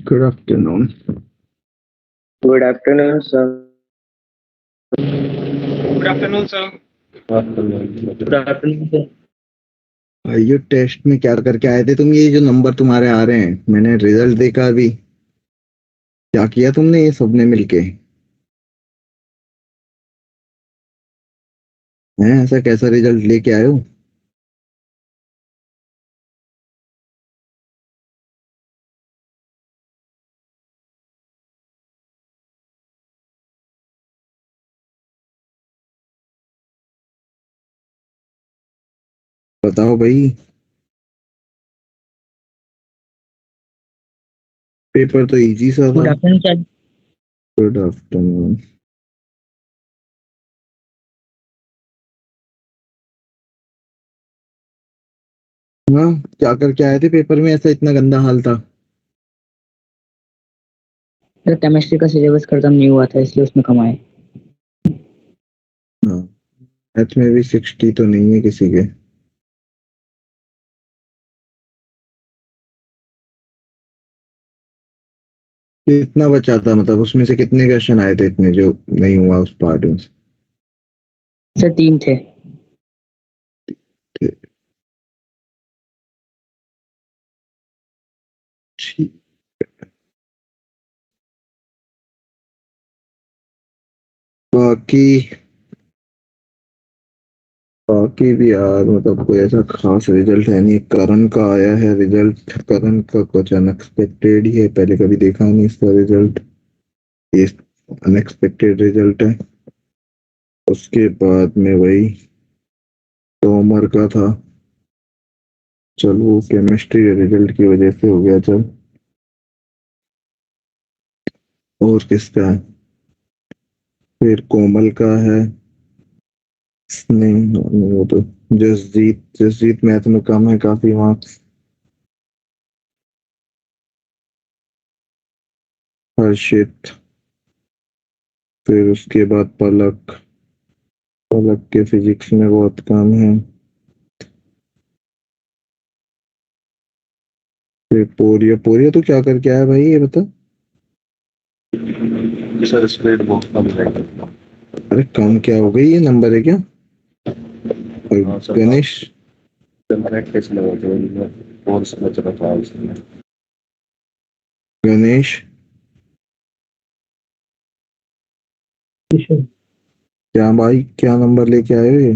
Good afternoon. Good afternoon, sir. Good afternoon, sir. Good afternoon, sir. ये test में क्या करके आए थे तुम? ये जो नंबर तुम्हारे आ रहे हैं, मैंने रिजल्ट देखा अभी। क्या किया तुमने ये सबने मिलके? हैं, ऐसा कैसा रिजल्ट लेके आए हो? बताओ भाई। पेपर तो इजी सा Good था। afternoon, sir. Good afternoon. हाँ, क्या करके आए थे पेपर में? ऐसा इतना गंदा हाल था? सर केमिस्ट्री का सिलेबस खत्म नहीं हुआ था इसलिए उसमें कम आए। हाँ, मैथ में भी 60 तो नहीं है किसी के। कितना बचा था, मतलब उसमें से कितने क्वेश्चन आए थे इतने जो नहीं हुआ उस पार्ट में? सर 3 थे। ठीक। बाकी बाकी भी यार, मतलब कोई ऐसा खास रिजल्ट है नहीं। करण का आया है रिजल्ट। करण का कुछ अनएक्सपेक्टेड ही है, पहले कभी देखा नहीं इसका रिजल्ट। ये अनएक्सपेक्टेड रिजल्ट है। उसके बाद में वही तोमर का था। चल, वो केमिस्ट्री रिजल्ट की वजह से हो गया। चल, और किसका है? फिर कोमल का है। नहीं नहीं, वो तो जसजीत मैथ में कम है काफी मार्क्स। हर्षित। फिर उसके बाद पलक। पलक के फिजिक्स में बहुत कम है। फिर पोरिया। पोरिया तो क्या करके आया भाई, ये बता। सर स्प्रेड बहुत कम है। अरे कम क्या हो गई, ये नंबर है क्या? और हाँ सर, गणेश। मैंने टेस्ट लगा जो कोर्स में चला था उसमें। गणेश क्या भाई, क्या नंबर लेके आए हो ये?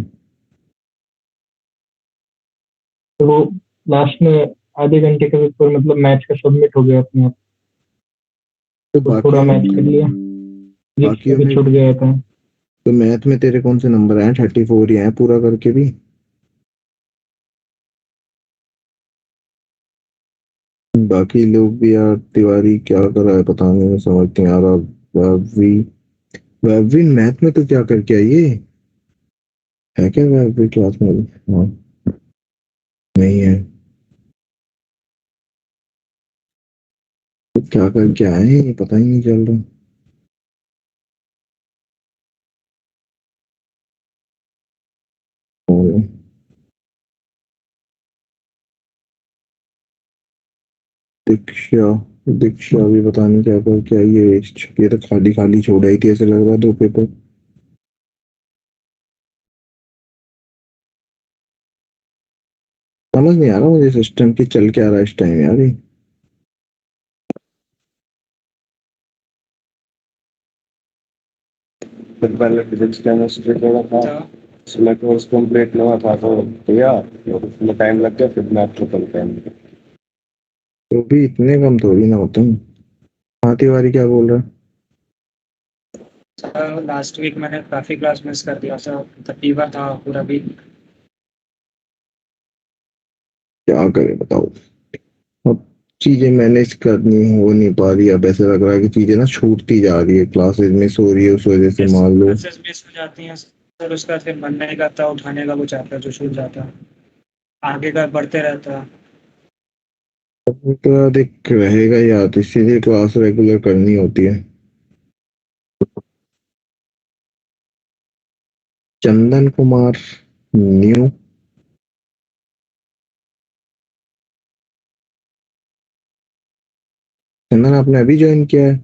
तो वो लास्ट में आधे घंटे का पेपर मतलब मैच का सबमिट हो गया अपने आप। तो तो थोड़ा मैच कर लिया, फिजिक्स का बाकियों भी में छूट गया था। तो मैथ में तेरे कौन से नंबर आए? 34 ही आए पूरा करके भी। बाकी लोग भी यार, तिवारी क्या कर रहा है पता नहीं, मैं समझ नहीं आ रहा। वैभवी। वैभवी मैथ में तो क्या करके आई है क्या वैभवी क्लास में? हाँ, नहीं है। तो क्या करके आए हैं, ये पता ही नहीं चल रहा। और दीक्षा। दीक्षा भी पता नहीं क्या करके आई है। ये तो खाली खाली छोड़ आई थी, ऐसे लग रहा 2 पेपर। समझ नहीं आ रहा मुझे सिस्टम की चल क्या रहा है इस टाइम यार ये। फिर पहले फिजिक्स केमिस्ट्री थोड़ा था, उसमें कोर्स कंप्लीट हुआ था तो भैया और उसमें टाइम लग गया, फिर मैथ खत्म टाइम। तो भी इतने कम थोड़ी ना होते हैं। हाँ, तिवारी क्या बोल रहा है? लास्ट वीक मैंने काफी क्लास मिस कर दिया सर, फीवर था पूरा वीक। क्या करे बताओ। अब चीजें मैनेज करनी हो नहीं पा रही। अब ऐसा लग रहा है कि चीजें ना छूटती जा रही है, क्लासेस मिस हो रही है, उस वजह से मान लो। क्लासेस मिस हो जाती हैं सर, उसका फिर मन नहीं करता उठाने का, कुछ आता है जो छूट जाता है, आगे का बढ़ते रहता है। तो यार एक रहेगा यार, इसीलिए क्लास रेगुलर करनी होती है। चंदन कुमार न्यू। चंदन आपने अभी ज्वाइन किया है?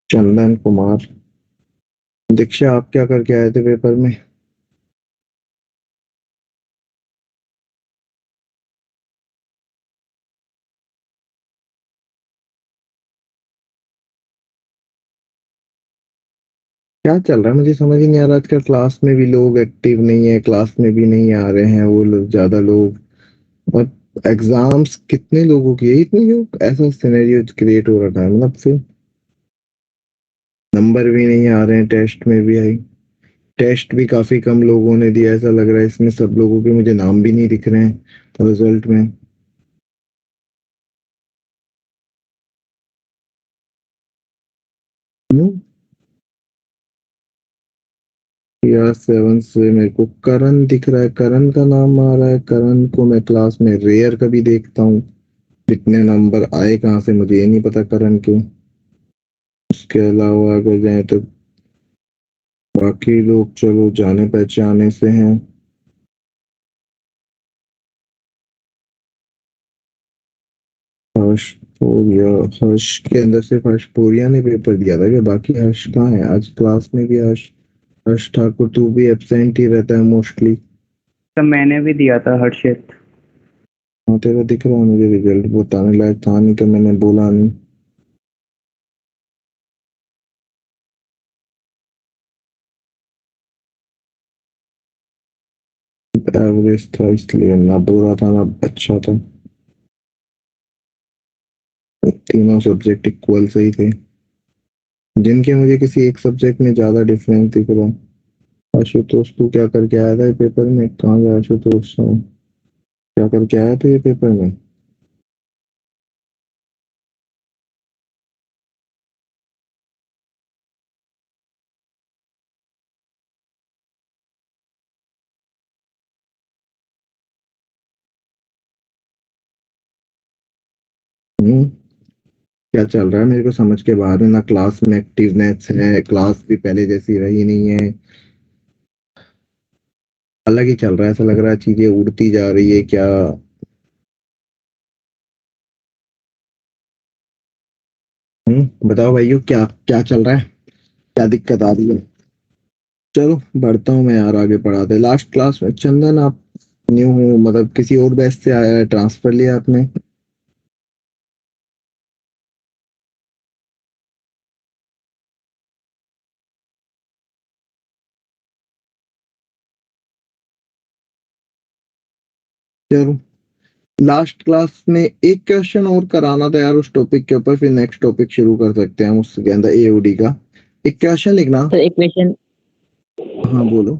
चंदन कुमार। दीक्षा आप क्या करके आए थे पेपर में? क्या चल रहा है मुझे समझ ही नहीं आ रहा। आजकल क्लास में भी लोग एक्टिव नहीं है, क्लास में भी नहीं आ रहे हैं वो लोग, ज्यादा लोग। और एग्जाम्स कितने लोगों की है, इतने लोग, ऐसा सिनेरियो क्रिएट हो रखा है मतलब फिर नंबर भी नहीं आ रहे हैं। टेस्ट में भी आई, टेस्ट भी काफी कम लोगों ने दिया, ऐसा लग रहा है इसमें सब लोगों के मुझे नाम भी नहीं दिख रहे हैं रिजल्ट में। क्यों? यार 7 से मेरे को करण दिख रहा है, करण का नाम आ रहा है। करण को मैं क्लास में रेयर कभी देखता हूँ। इतने नंबर आए कहाँ से मुझे ये नहीं पता करण के। उसके अलावा अगर जाए तो बाकी लोग चलो जाने पहचाने से हैं। हर्ष पोरिया, हर्ष के अंदर सिर्फ हर्ष पोरिया ने पेपर दिया था क्या? बाकी हर्ष कहाँ है? आज क्लास में भी हर्ष, हर्ष ठाकुर तू भी एब्सेंट ही रहता है मोस्टली। तो मैंने भी दिया था हर्षित। हाँ तेरा दिख रहा है मुझे रिजल्ट, बताने लायक था नहीं तो मैंने बोला नहीं। एवरेज था इसलिए ना बुरा था ना अच्छा था। तीनों सब्जेक्ट इक्वल सही थे, जिनके मुझे किसी एक सब्जेक्ट में ज्यादा डिफरेंस दिख रहा। आशुतोष तू क्या करके आया था ये पेपर में? कहाँ गया आशुतोष? क्या करके आया था ये पेपर में? क्या चल रहा है मेरे को समझ के बाहर है। ना क्लास में एक्टिवनेस है, क्लास भी पहले जैसी रही नहीं है, अलग ही चल रहा है। ऐसा लग रहा है चीजें उड़ती जा रही है क्या। बताओ भाइयों, क्या क्या चल रहा है, क्या दिक्कत आ रही है? चलो बढ़ता हूँ मैं यार, आगे पढ़ाते। लास्ट क्लास में चंदन आप न्यू हो, मतलब किसी और बैच से आया है, ट्रांसफर लिया आपने? चलो लास्ट क्लास में एक क्वेश्चन और कराना था यार उस टॉपिक के ऊपर, फिर नेक्स्ट टॉपिक शुरू कर सकते हैं हम उसके अंदर एओडी का। एक क्वेश्चन लिखना। सर एक क्वेश्चन, हाँ बोलो।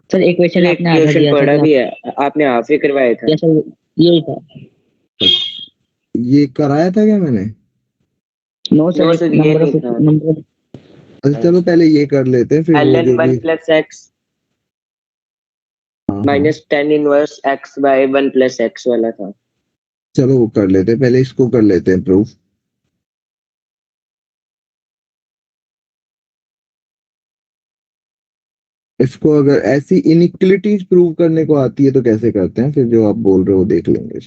सर एक क्वेश्चन एक आपने आधा क्वेश्चन दिया था पढ़ा कि भी है, आपने हाफ ही करवाया था। या सर यही था? ये कराया था क्या मैंने? नो नो सर, सर, ये नंबर नहीं ऑफ था। नंबर। अच्छा चलो पहले ये कर लेते हैं, फिर वो ln जो वन भी। प्लस एक्स हाँ हाँ minus tan inverse x by one plus x वाला था। चलो वो कर लेते हैं, पहले इसको कर लेते हैं प्रूफ। इसको अगर ऐसी इनइक्वलिटीज प्रूव करने को आती है तो कैसे करते हैं, फिर जो आप बोल रहे हो देख लेंगे।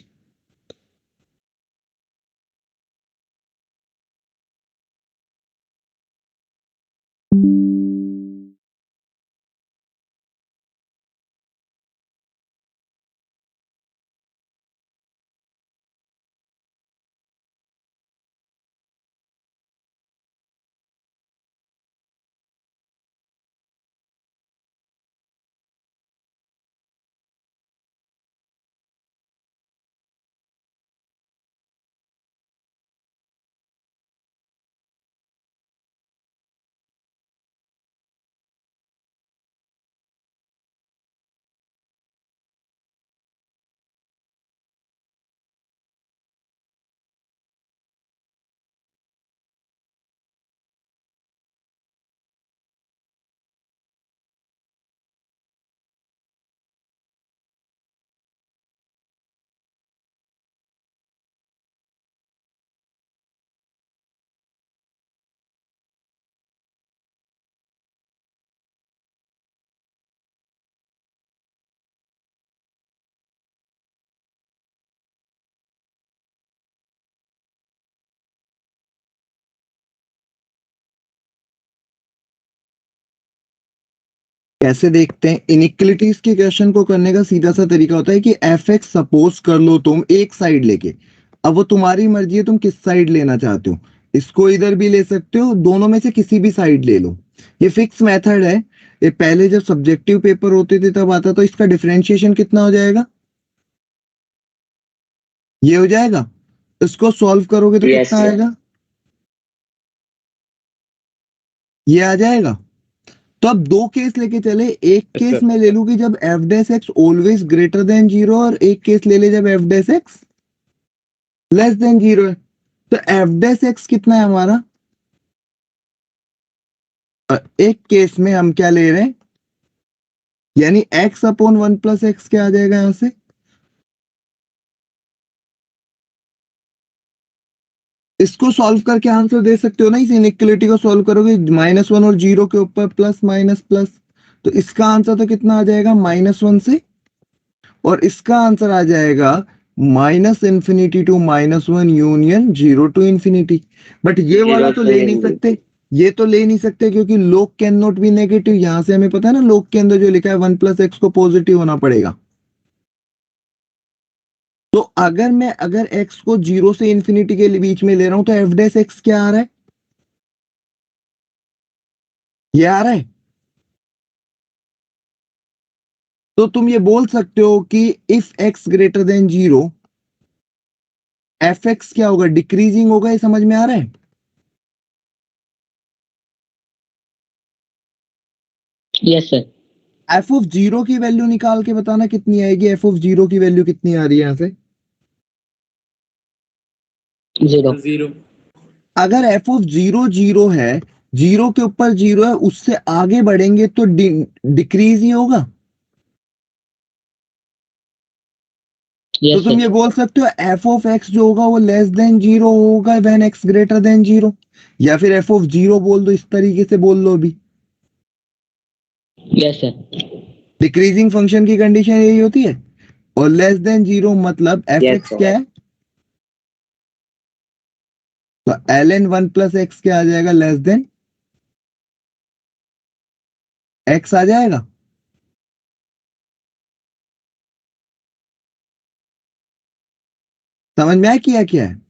कैसे देखते हैं? इनइक्वलिटीज के क्वेश्चन को करने का सीधा सा तरीका होता है कि एफ एक्स सपोज कर लो तुम एक साइड लेके, अब वो तुम्हारी मर्जी है तुम किस साइड लेना चाहते हो, इसको इधर भी ले सकते हो, दोनों में से किसी भी साइड ले लो। ये फिक्स मेथड है, ये पहले जब सब्जेक्टिव पेपर होते थे तब आता, तो इसका डिफरेंशिएशन कितना हो जाएगा? ये हो जाएगा। इसको सॉल्व करोगे तो यस कितना सर। आएगा? ये आ जाएगा। तो अब दो केस लेके चले, एक केस में ले लूं कि जब F dash x always greater than zero, और एक केस ले ले जब F dash x less than zero है। तो एफ डैश एक्स कितना है हमारा? एक केस में हम क्या ले रहे हैं, यानी x upon one plus x क्या आ जाएगा यहां से? इसको सॉल्व करके आंसर दे सकते हो ना, इस इनइक्वलिटी को सॉल्व करोगे -1 और जीरो के ऊपर प्लस माइनस प्लस, तो इसका आंसर तो कितना आ जाएगा -1 से, और इसका आंसर आ जाएगा -∞ to -1 union 0 to infinity. But ये वाला जीरो तो से ले नहीं सकते, ये तो ले नहीं सकते क्योंकि log can not be negative, यहां से हमें पता है ना log के अंदर जो लिखा है 1 प्लस एक्स को पॉजिटिव होना पड़ेगा। तो अगर x को 0 से इंफिनिटी के बीच में ले रहा हूं तो एफ डैश एक्स क्या आ रहा है? ये आ रहा है। तो तुम ये बोल सकते हो कि if x greater than zero F x क्या होगा? डिक्रीजिंग होगा। ये समझ में आ रहा है? Yes sir. F of zero की वैल्यू निकाल के बताना कितनी आएगी, एफ ऑफ जीरो की वैल्यू कितनी आ रही है यहां से? 0। अगर एफ ऑफ जीरो जीरो है, जीरो के ऊपर जीरो है, उससे आगे बढ़ेंगे तो डिक्रीज ही होगा। तो यस तुम सर। ये बोल सकते हो एफ ऑफ एक्स जो होगा वो लेस देन जीरो होगा when x greater than zero, या फिर एफ ऑफ जीरो बोल दो, इस तरीके से बोल लो भी। Yes sir. डिक्रीजिंग फंक्शन की कंडीशन यही होती है। और लेस देन जीरो मतलब एफ यस एक्स सर। क्या है? तो l n one plus x क्या आ जाएगा? लेस देन एक्स आ जाएगा। समझ में आया किया क्या है?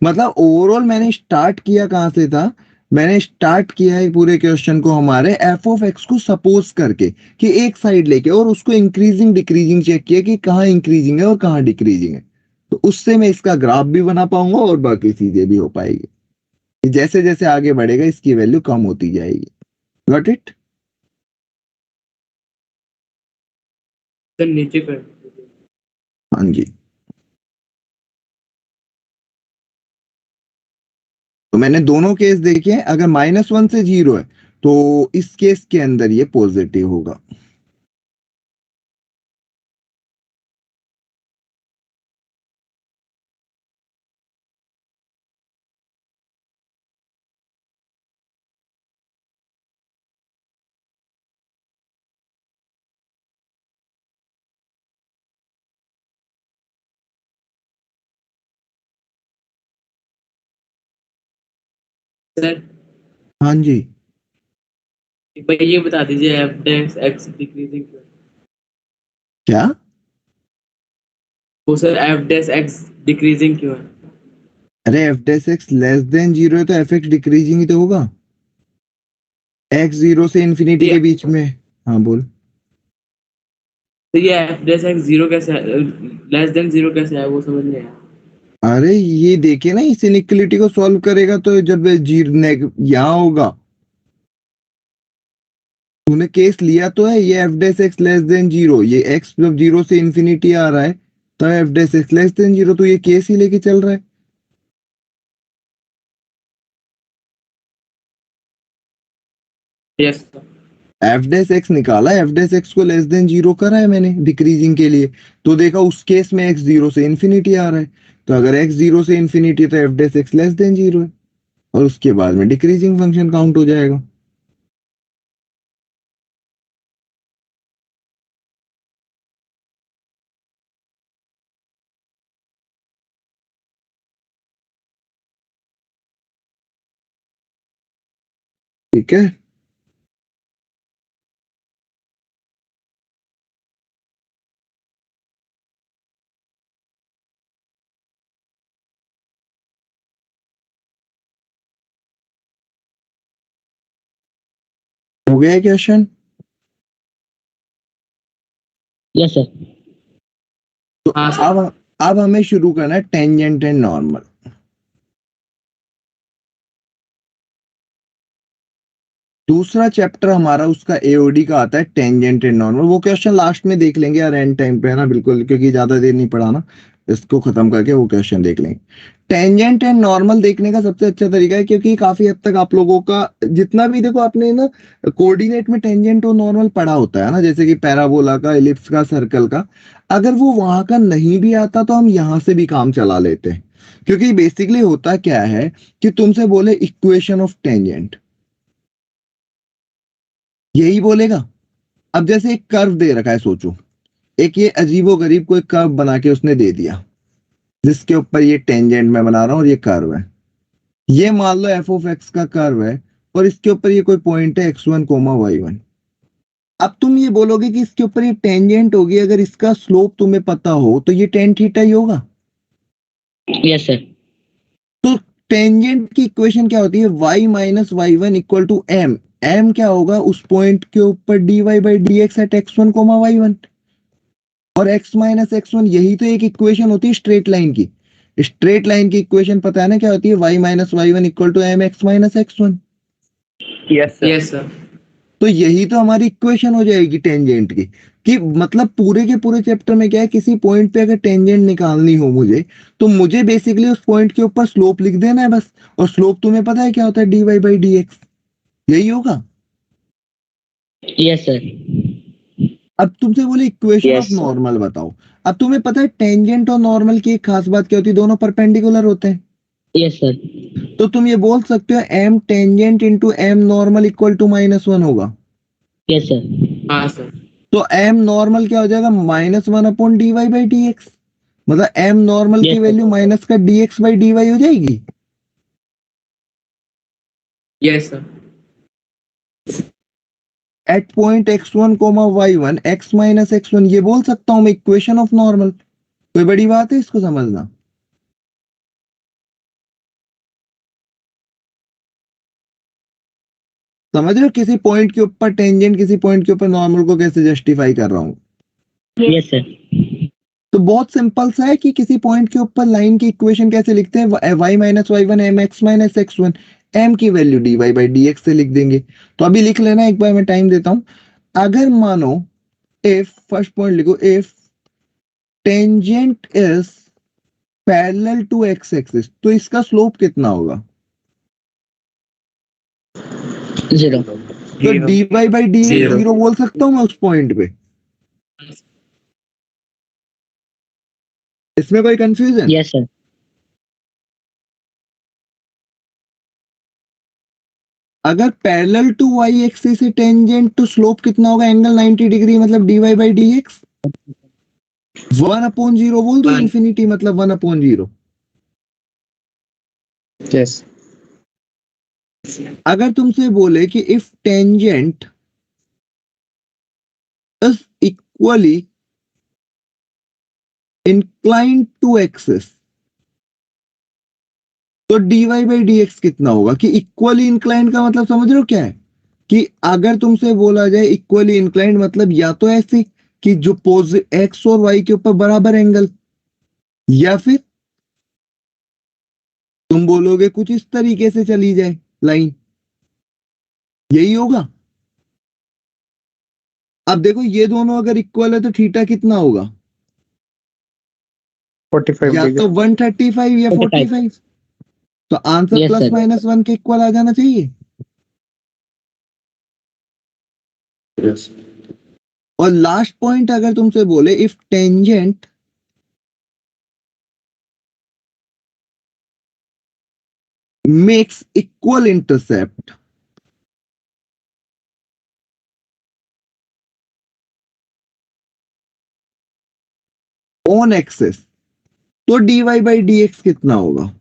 मतलब ओवरऑल मैंने स्टार्ट किया कहां से था? मैंने स्टार्ट किया है पूरे क्वेश्चन को हमारे एफ ऑफ एक्स को सपोज करके कि एक साइड लेके, और उसको इंक्रीजिंग डिक्रीजिंग चेक किया कि कहाँ इंक्रीजिंग है और कहाँ डिक्रीजिंग है। तो उससे मैं इसका ग्राफ भी बना पाऊंगा और बाकी चीजें भी हो पाएगी। जैसे जैसे आगे बढ़ेगा इसकी वैल्यू कम होती जाएगी। Got it? सर नीचे कर। हाँ जी। तो मैंने दोनों केस देखे हैं, अगर -1 से जीरो है तो इस केस के अंदर ये पॉजिटिव होगा। सर हाँ जी। एक बार ये बता दीजिए एफ डैश एक्स डिक्रीजिंग क्यों है? क्या? वो sir F dash x decreasing क्यों है? अरे F dash x less than zero है तो एफ एक्स डिक्रीजिंग ही तो होगा। एक्स जीरो से इंफिनिटी ये के बीच में। हाँ बोल। तो ये एफ डैश एक्स जीरो कैसे है, लेस देन जीरो कैसे है वो समझ नहीं आया। अरे ये देखिए ना, इस इनइक्वलिटी को सॉल्व करेगा तो जब जीरो यहाँ होगा, तूने केस लिया तो है ये F dash x less than zero, ये एक्स जब जीरो से इंफिनिटी आ रहा है तो F dash x less than zero, तो ये केस ही लेके चल रहा है। Yes sir. F dash x निकाला, एफ डैश एक्स को लेस देन जीरो करा है मैंने डिक्रीजिंग के लिए, तो देखा उस केस में एक्स जीरो से इंफिनिटी आ रहा है, तो अगर एक्स जीरो से इंफिनिटी तो F dash x less than zero है, और उसके बाद में डिक्रीजिंग फंक्शन काउंट हो जाएगा। ठीक है। गया है क्वेश्चन? Yes sir. तो हाँ सर। अब हमें शुरू करना है टेंजेंट एंड नॉर्मल। दूसरा चैप्टर हमारा उसका एओडी का आता है टेंजेंट एंड नॉर्मल। वो क्वेश्चन लास्ट में देख लेंगे यार, एंड टाइम पे है ना, बिल्कुल, क्योंकि ज्यादा देर नहीं पढ़ाना, इसको खत्म करके वो क्वेश्चन देख लेंगे। टेंजेंट एंड नॉर्मल देखने का सबसे अच्छा तरीका है, क्योंकि काफी हद तक आप लोगों का जितना भी, देखो आपने ना कोऑर्डिनेट में टेंजेंट और नॉर्मल पढ़ा होता है ना, जैसे कि पैराबोला का, एलिप्स का, सर्कल का। अगर वो वहां का नहीं भी आता तो हम यहाँ से भी काम चला लेते हैं, क्योंकि बेसिकली होता क्या है कि तुमसे बोले इक्वेशन ऑफ टेंजेंट, यही बोलेगा। अब जैसे एक कर्व दे रखा है, सोचो एक ये अजीबोगरीब कोई कर्व बना के उसने दे दिया, जिसके ऊपर ये टेंजेंट मैं बना रहा हूँ और ये कर्व है। ये मान लो एफ ऑफ एक्स का कर्व है और इसके ऊपर ये कोई पॉइंट है x1, y1। अब तुम ये बोलोगे कि इसके ऊपर ये टेंजेंट होगी, अगर इसका स्लोप तुम्हें पता हो तो ये tan थीटा ही होगा। Yes sir. तो टेंजेंट की इक्वेशन क्या होती है? y minus y one equal to m. M क्या होगा? उस पॉइंट के ऊपर dy by d x at x1, y1। और x माइनस x1, यही तो एक इक्वेशन होती है स्ट्रेट लाइन की। स्ट्रेट लाइन की इक्वेशन पता है ना क्या होती है? y minus y one equal to m x minus x1। Yes sir. Yes sir. तो यही तो हमारी इक्वेशन हो जाएगी टेंजेंट की, कि मतलब पूरे के पूरे चैप्टर में क्या है, किसी पॉइंट पे अगर टेंजेंट निकालनी हो मुझे, तो मुझे बेसिकली उस पॉइंट के ऊपर स्लोप लिख देना है बस। और स्लोप तुम्हें पता है क्या होता है? dy बाई डी एक्स, यही होगा। Yes sir. अब तुमसे बोले equation Yes, of sir. Normal बताओ। अब तुम्हें पता है टेंजेंट और नॉर्मल की एक खास बात क्या होती है? दोनों परपेंडिकुलर होते हैं। Yes sir. तो तुम ये बोल सकते हो m tangent into m normal equal to -1 होगा। Yes sir. हाँ सर। तो एम नॉर्मल क्या हो जाएगा? -1 upon dy by d x. मतलब एम नॉर्मल की Yes, sir. वैल्यू माइनस का dx बाई dy हो जाएगी। Yes sir. At point x1, y1 x minus x1, ये बोल सकता हूं मैं इक्वेशन ऑफ नॉर्मल। कोई बड़ी बात है इसको समझना? समझ रहे हो किसी पॉइंट के ऊपर टेंजेंट, किसी पॉइंट के ऊपर नॉर्मल को कैसे जस्टिफाई कर रहा हूं? Yes sir. तो बहुत सिंपल सा है कि किसी पॉइंट के ऊपर लाइन की इक्वेशन कैसे लिखते हैं? y minus y one m x minus x1, m की value dy by d x से लिख देंगे। तो अभी लिख लेना, एक बार मैं टाइम देता हूं। अगर मानो इफ, फर्स्ट पॉइंट लिखो, if tangent is parallel to x axis, तो इसका स्लोप कितना होगा? 0। तो dy बाई डी एक्स 0 बोल सकता हूं मैं उस पॉइंट पे? इसमें कोई कंफ्यूजन? Yes sir. अगर पैरेलल टू वाई एक्सिस से टेंजेंट, तो स्लोप कितना होगा? एंगल 90 डिग्री, मतलब dy बाई डी एक्स 1/0 बोल दो, One. इंफिनिटी मतलब 1/0। यस। अगर तुमसे बोले कि if tangent is equally inclined to axis, तो dy बाई डी एक्स कितना होगा? कि इक्वली इंक्लाइंड का मतलब समझ रहे हो क्या है? कि अगर तुमसे बोला जाए इक्वली इंक्लाइंड, मतलब या तो ऐसे कि जो पोज एक्स और वाई के ऊपर बराबर एंगल, या फिर तुम बोलोगे कुछ इस तरीके से चली जाए लाइन, यही होगा। अब देखो ये दोनों अगर इक्वल है तो थीटा कितना होगा? 45 या तो डिग्री। 135 या 45। तो answer Yes, plus sir. Minus 1 के इक्वल आ जाना चाहिए। Yes. और लास्ट पॉइंट अगर तुमसे बोले if tangent makes equal intercept on axes, तो dy बाई डी एक्स कितना होगा?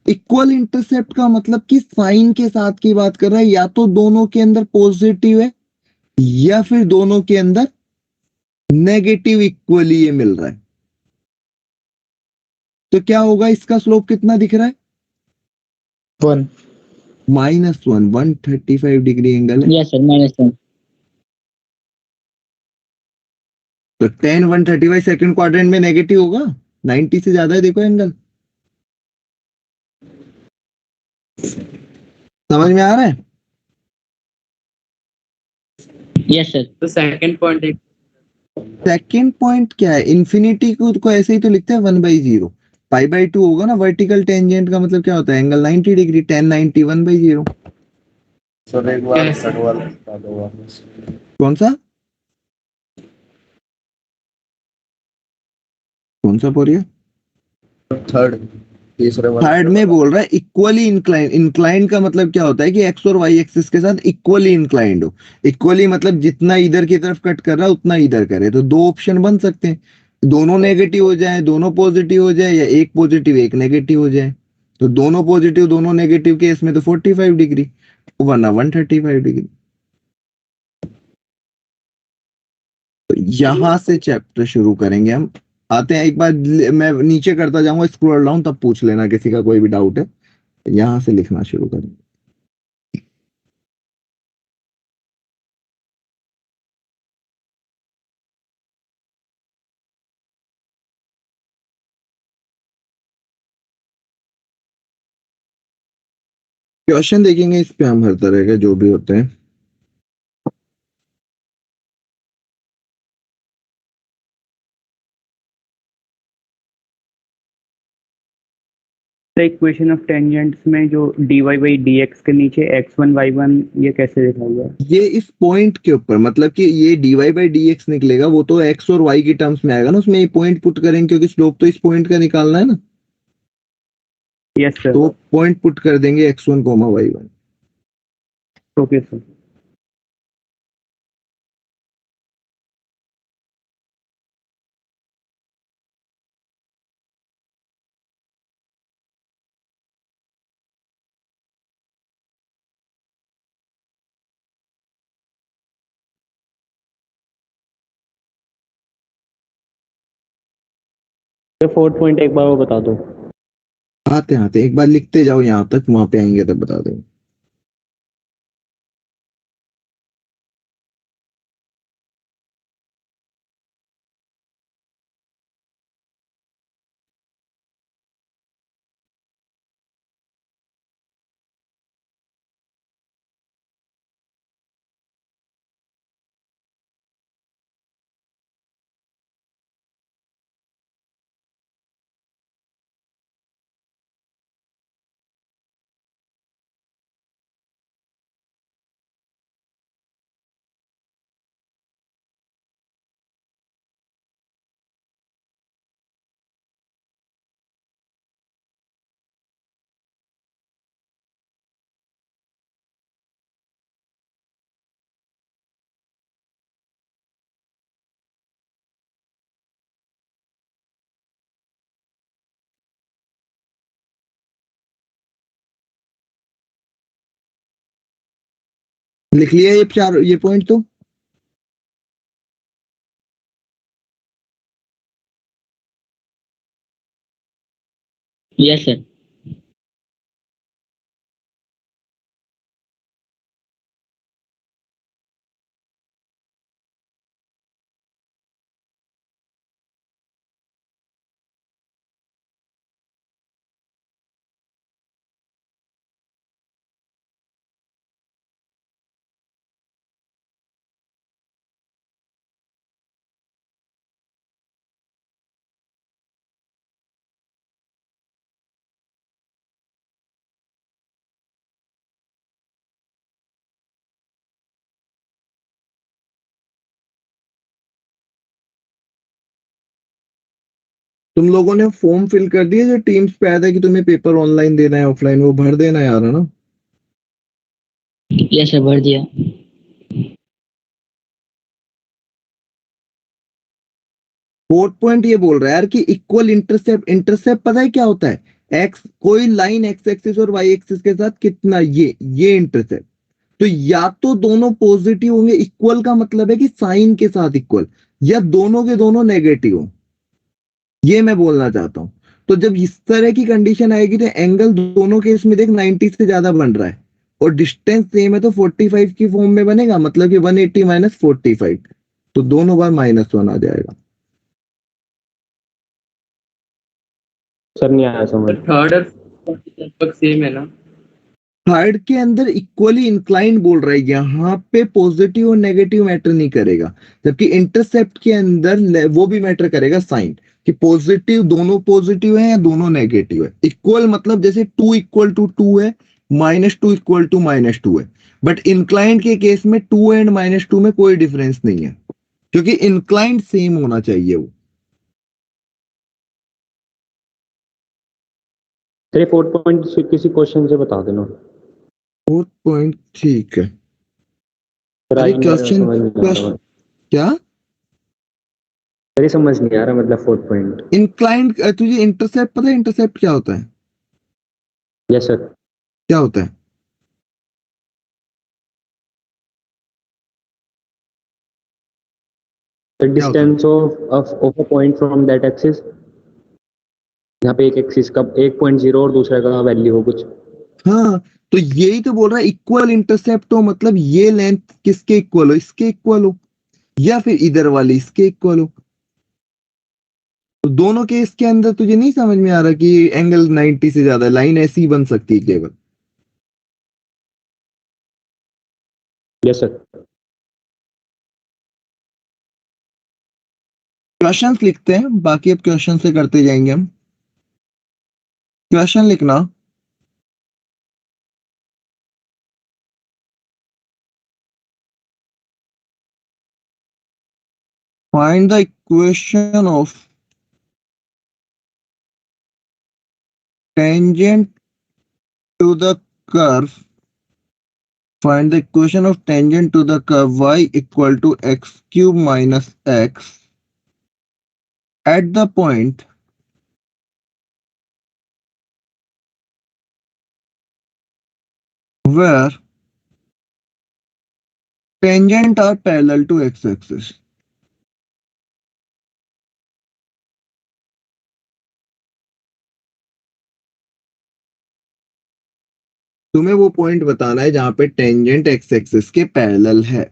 इक्वल इंटरसेप्ट का मतलब कि साइन के साथ की बात कर रहा है, या तो दोनों के अंदर पॉजिटिव है या फिर दोनों के अंदर नेगेटिव इक्वली ये मिल रहा है। तो क्या होगा? इसका स्लोप कितना दिख रहा है? 1। -1, 135 डिग्री एंगल है। Yes sir, -1। तो 10 135 सेकंड क्वाड्रेंट में नेगेटिव होगा, 90 से ज्यादा है, देखो एंगल, समझ में आ रहा है? Yes sir. तो सेकंड पॉइंट एक सेकंड पॉइंट क्या है, इन्फिनिटी को ऐसे ही तो लिखते हैं 1/0, π/2 होगा ना, वर्टिकल टेंजेंट का मतलब क्या होता है, एंगल 90 डिग्री, 10 90 1/0। सर एक बार Yes. थर्ड वाला बता दो वापस। कौन सा पोरिया? थर्ड, तीसरे वाला। थर्ड में बोल रहा है इक्वली इंक्लाइन, इंक्लाइन का मतलब क्या होता है कि एक्स और वाई एक्सिस के साथ इक्वली इंक्लाइंड हो, इक्वली मतलब जितना इधर की तरफ कट कर रहा है उतना इधर करे, तो दो ऑप्शन बन सकते हैं, दोनों नेगेटिव हो जाए, दोनों पॉजिटिव हो जाए, या एक पॉजिटिव एक नेगेटिव हो जाए। तो दोनों पॉजिटिव दोनों नेगेटिव केस में तो 45 डिग्री, वरना 135 डिग्री। तो यहां से चैप्टर शुरू करेंगे हम, आते हैं एक बार, मैं नीचे करता जाऊंगा स्क्रॉल डाउन, तब पूछ लेना किसी का कोई भी डाउट है, यहां से लिखना शुरू करेंगे। क्वेश्चन देखेंगे इस पे हम हर तरह के जो भी होते हैं। इक्वेशन ऑफ टेंजेंट्स में जो dy बाई dx के नीचे x1 y1 ये कैसे लिखा हुआ है? ये इस पॉइंट के ऊपर, मतलब कि ये dy/dx निकलेगा, वो तो x और y की टर्म्स में आएगा ना, उसमें ये पॉइंट पुट करेंगे क्योंकि स्लोप तो इस पॉइंट का निकालना है ना, यस सर। तो पॉइंट पुट कर देंगे x1, y1। Okay sir. Fourth point एक बार वो बता दो। आते आते एक बार लिखते जाओ यहाँ तक, वहां पे आएंगे तब बता देंगे। लिख लिया ये चार, ये पॉइंट तो यस सर। तुम लोगों ने फॉर्म फिल कर दिया जो टीम्स पे आया था कि तुम्हें पेपर ऑनलाइन देना है ऑफलाइन, वो भर देना यार, है ना? यस सर, भर दिया। फोर्थ पॉइंट ये बोल रहा है यार कि इक्वल इंटरसेप्ट, इंटरसेप्ट पता है क्या होता है, एक्स, कोई लाइन एक्स एक्सिस और वाई एक्सिस के साथ कितना, ये इंटरसेप्ट, तो या तो दोनों पॉजिटिव होंगे, इक्वल का मतलब है कि साइन के साथ इक्वल, या दोनों के दोनों नेगेटिव हो, ये मैं बोलना चाहता हूं। तो जब इस तरह की कंडीशन आएगी तो एंगल दोनों केस में देख 90 से ज्यादा बन रहा है और डिस्टेंस सेम है, तो 45 की फॉर्म में बनेगा, मतलब कि 180 - 45। तो दोनों बार -1 आ जाएगा। सर नहीं आया समझ। थर्ड और fourth लगभग सेम है ना? थर्ड के अंदर इक्वली इंक्लाइंड बोल रहा है, यहाँ पे पॉजिटिव और नेगेटिव मैटर नहीं करेगा, जबकि इंटरसेप्ट के अंदर वो भी मैटर करेगा साइन, कि पॉजिटिव दोनों पॉजिटिव है या दोनों नेगेटिव है। इक्वल मतलब जैसे 2 = 2 है, -2 = -2 है, बट इंक्लाइंड के केस में 2 एंड -2 में कोई डिफरेंस नहीं है, क्योंकि इंक्लाइंड सेम होना चाहिए वो। सर 4th पॉइंट किसी क्वेश्चन से बता देना। 4th पॉइंट ठीक है। सर अरे आई नहीं आ रहा, क्वेश्चन समझ नहीं आ रहा। क्या सर ये समझ नहीं आ रहा मतलब 4th पॉइंट। इंक्लाइंड, तुझे इंटरसेप्ट पता है? इंटरसेप्ट क्या होता है? Yes sir. क्या होता है? The क्या होता है? distance of a point from that axis। यहाँ पे एक एक्सिस का 1.0 और दूसरे का वैल्यू हो कुछ। हाँ, तो यही तो बोल रहा है, इक्वल इंटरसेप्ट हो मतलब ये लेंथ किसके इक्वल हो? इसके इक्वल हो, या फिर इधर वाली इसके इक्वल हो। तो दोनों केस के अंदर तुझे नहीं समझ में आ रहा कि एंगल 90 से ज्यादा, लाइन ऐसी ही बन सकती है केवल। Yes sir. क्वेश्चंस लिखते हैं, बाकी अब क्वेश्चन से करते जाएंगे हम। क्वेश्चन लिखना, find the equation of tangent to the curve, find the equation of tangent to the curve y = x³ - x at the point where tangent are parallel to x-axis। तुम्हें वो पॉइंट बताना है जहां पे टेंजेंट एक्स एक्सिस के parallel है।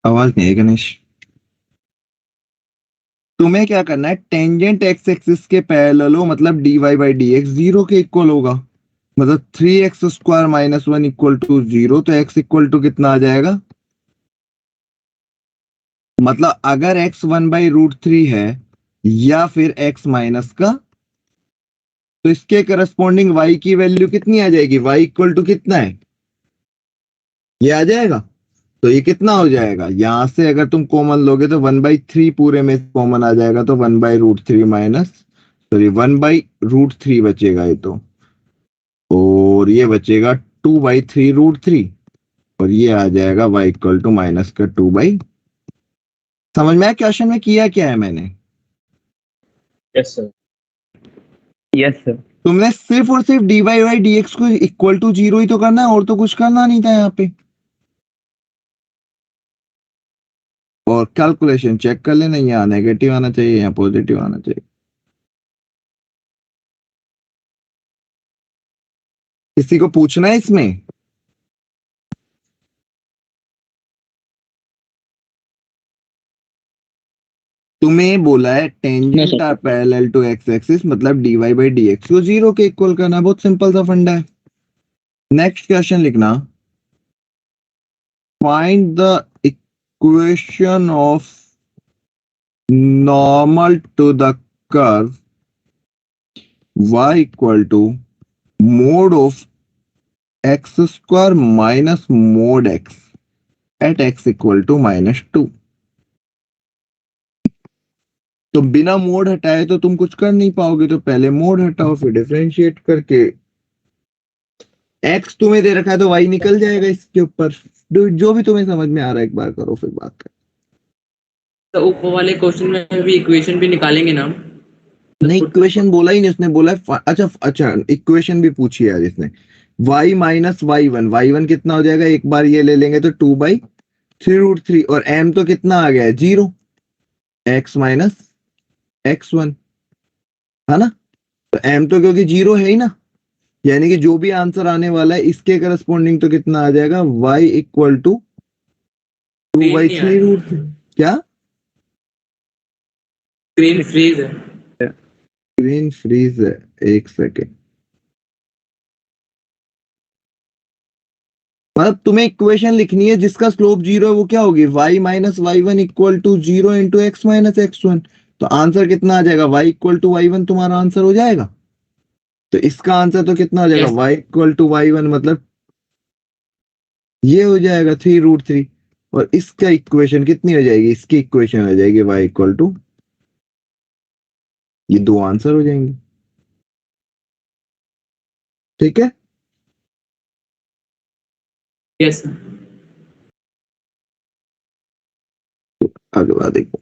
आवाज नहीं है गणेश। तुम्हें क्या करना है, टेंजेंट एक्स एक्सिस के पैरेलल हो मतलब dy/dx 0 के इक्वल होगा, मतलब 3x² - 1 = 0, तो x = कितना आ जाएगा? मतलब अगर x 1/√3 है या फिर x माइनस का, तो इसके करस्पॉन्डिंग y की वैल्यू कितनी आ जाएगी? y = कितना है? ये आ जाएगा। तो ये कितना हो जाएगा? यहां से अगर तुम कॉमन लोगे तो 1/3 पूरे में कॉमन आ जाएगा, तो 1/√3 माइनस, सॉरी 1/√3 बचेगा ये तो, और ये बचेगा 2/3√3, और ये आ जाएगा y = -2/। समझ में आया क्वेश्चन में किया क्या है मैंने? Yes sir. Yes sir. तुमने सिर्फ और सिर्फ dy/dx को = 0 ही तो करना है, और तो कुछ करना नहीं था यहाँ पे। और कैलकुलेशन चेक कर लेना, यहाँ नेगेटिव आना चाहिए, यहाँ पॉजिटिव आना चाहिए। किसी को पूछना है इसमें? तुम्हें बोला है tangent are parallel to x axis, मतलब dy/dx को 0 के इक्वल करना, बहुत सिंपल सा फंडा है। नेक्स्ट क्वेश्चन लिखना, find the equation of normal to the curve y equal to mod of x square minus mod x at x equal to -2। तो बिना मोड हटाए तो तुम कुछ कर नहीं पाओगे, तो पहले मोड हटाओ फिर डिफरेंशिएट करके x तुम्हें दे रखा है तो y निकल जाएगा इसके ऊपर। जो भी तुम्हें समझ में आ रहा है एक बार करो फिर बात करें। तो ऊपर वाले क्वेश्चन में भी इक्वेशन भी निकालेंगे ना? नहीं, इक्वेशन बोला ही नहीं उसने, बोला है अच्छा इक्वेशन भी पूछी है यार इसने। y माइनस y1 कितना हो जाएगा, एक बार ये ले लेंगे तो 2/3√3 और m तो कितना आ गया है 0, x माइनस x1 है ना, तो m तो क्योंकि 0 है ही ना, यानी कि जो भी आंसर आने वाला है इसके करस्पॉन्डिंग तो कितना आ जाएगा y इक्वल टू 2/3√3। क्या स्क्रीन फ्रीज है। स्क्रीन फ्रीज है, एक सेकेंड। मतलब तुम्हें इक्वेशन लिखनी है जिसका स्लोप 0 है, वो क्या होगी y minus y1 equal to 0 into x minus x1। तो आंसर कितना आ जाएगा, y इक्वल टू y1 तुम्हारा आंसर हो जाएगा। तो इसका आंसर तो कितना हो जाएगा, Yes. y equal to y1 मतलब ये हो जाएगा 3√3, और इसका इक्वेशन कितनी हो जाएगी, इसकी इक्वेशन हो जाएगी y इक्वल टू, ये दो आंसर हो जाएंगे। ठीक है, यस अगला देखो।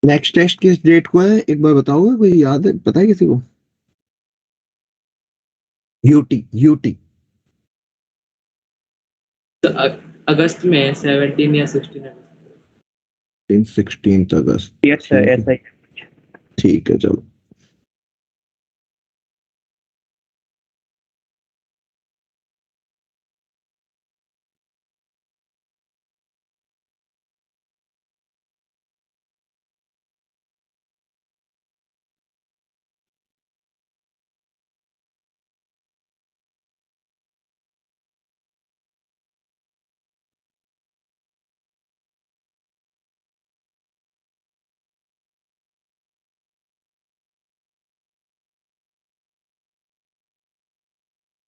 नेक्स्ट टेस्ट किस डेट को है एक बार बताओगे, कोई याद है, पता है किसी को? यूटी तो अगस्त में 17 या 16 16 अगस्त। यस सर, ऐसा ही। ठीक है चलो।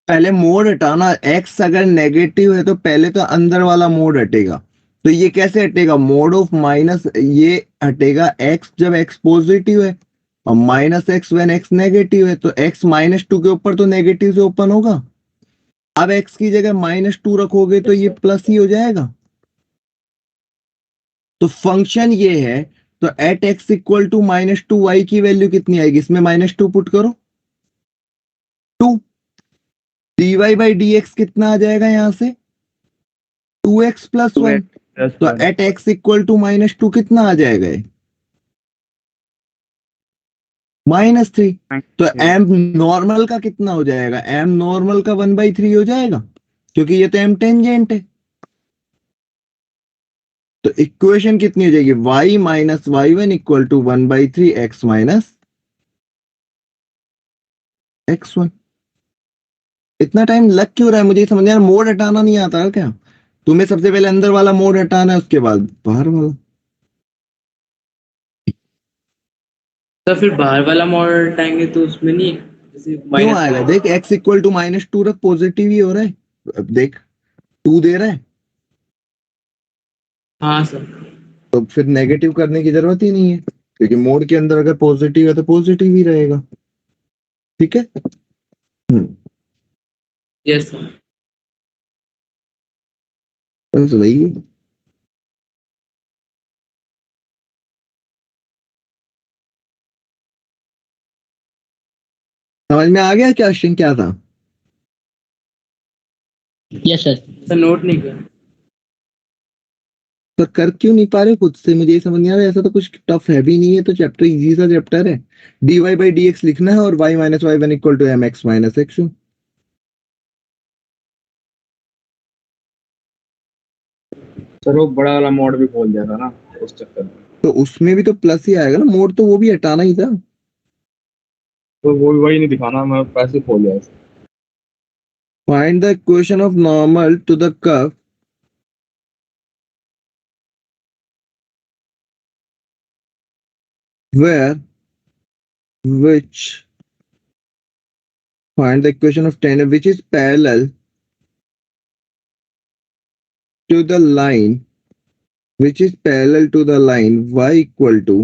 पहले मोड हटाना, x अगर नेगेटिव है तो पहले तो अंदर वाला मोड हटेगा। तो ये कैसे हटेगा, मोड ऑफ माइनस ये हटेगा x जब x पॉजिटिव है, और -x व्हेन x नेगेटिव है। तो x -2 के ऊपर तो नेगेटिव से ओपन होगा। अब x की जगह -2 रखोगे तो ये प्लस ही हो जाएगा। तो फंक्शन ये है, तो at x equal to -2 y की वैल्यू कितनी आएगी, इसमें -2 पुट करो, 2 dy/dx कितना आ जाएगा यहां से 2x प्लस 1। तो एट x इक्वल टू -2 कितना आ जाएगा -3। तो m नॉर्मल का कितना हो जाएगा, m नॉर्मल का 1/3 हो जाएगा, क्योंकि ये तो m टेंजेंट है। तो इक्वेशन कितनी हो जाएगी, y minus y1 equal to 1/3 x minus x1। इतना टाइम लग क्यों रहा है, मुझे समझ नहीं आ रहा, मोड हटाना नहीं आता है क्या तुम्हें? सबसे पहले अंदर वाला मोड हटाना है, उसके बाद बाहर वाला। तो फिर बाहर वाला मॉडल हटाएंगे तो उसमें नहीं, जैसे क्यों आएगा, देख x इक्वल टू -2 रख, पॉजिटिव ही हो रहा है। अब देख 2 दे रहा है, हाँ सर। तो फिर नेगेटिव करने की जरूरत ही नहीं है, क्योंकि मोड के अंदर अगर पॉजिटिव है तो पॉजिटिव ही रहेगा। ठीक है, यस सर। बस वही है। समझ में आ गया क्वेश्चन क्या था? Yes sir. सर नोट नहीं किया। पर कर क्यों नहीं पा रहे हो खुद से? मुझे ये समझ नहीं आ रहा। ऐसा तो कुछ टफ है भी नहीं है, तो चैप्टर इजी सा चैप्टर है। dy बाई डी एक्स लिखना है और y minus y one equal to m x minus x. Sir वो बड़ा वाला मोड भी खोल दिया था ना उस चक्कर में। तो उसमें भी तो प्लस ही आएगा ना, मोड तो वो भी हटाना ही था। तो वो वही नहीं दिखाना, मैं पैसे खोल दिया इसको। Find the equation of normal to the curve where which find the equation of tangent which is parallel to the line which is parallel to the line y equal to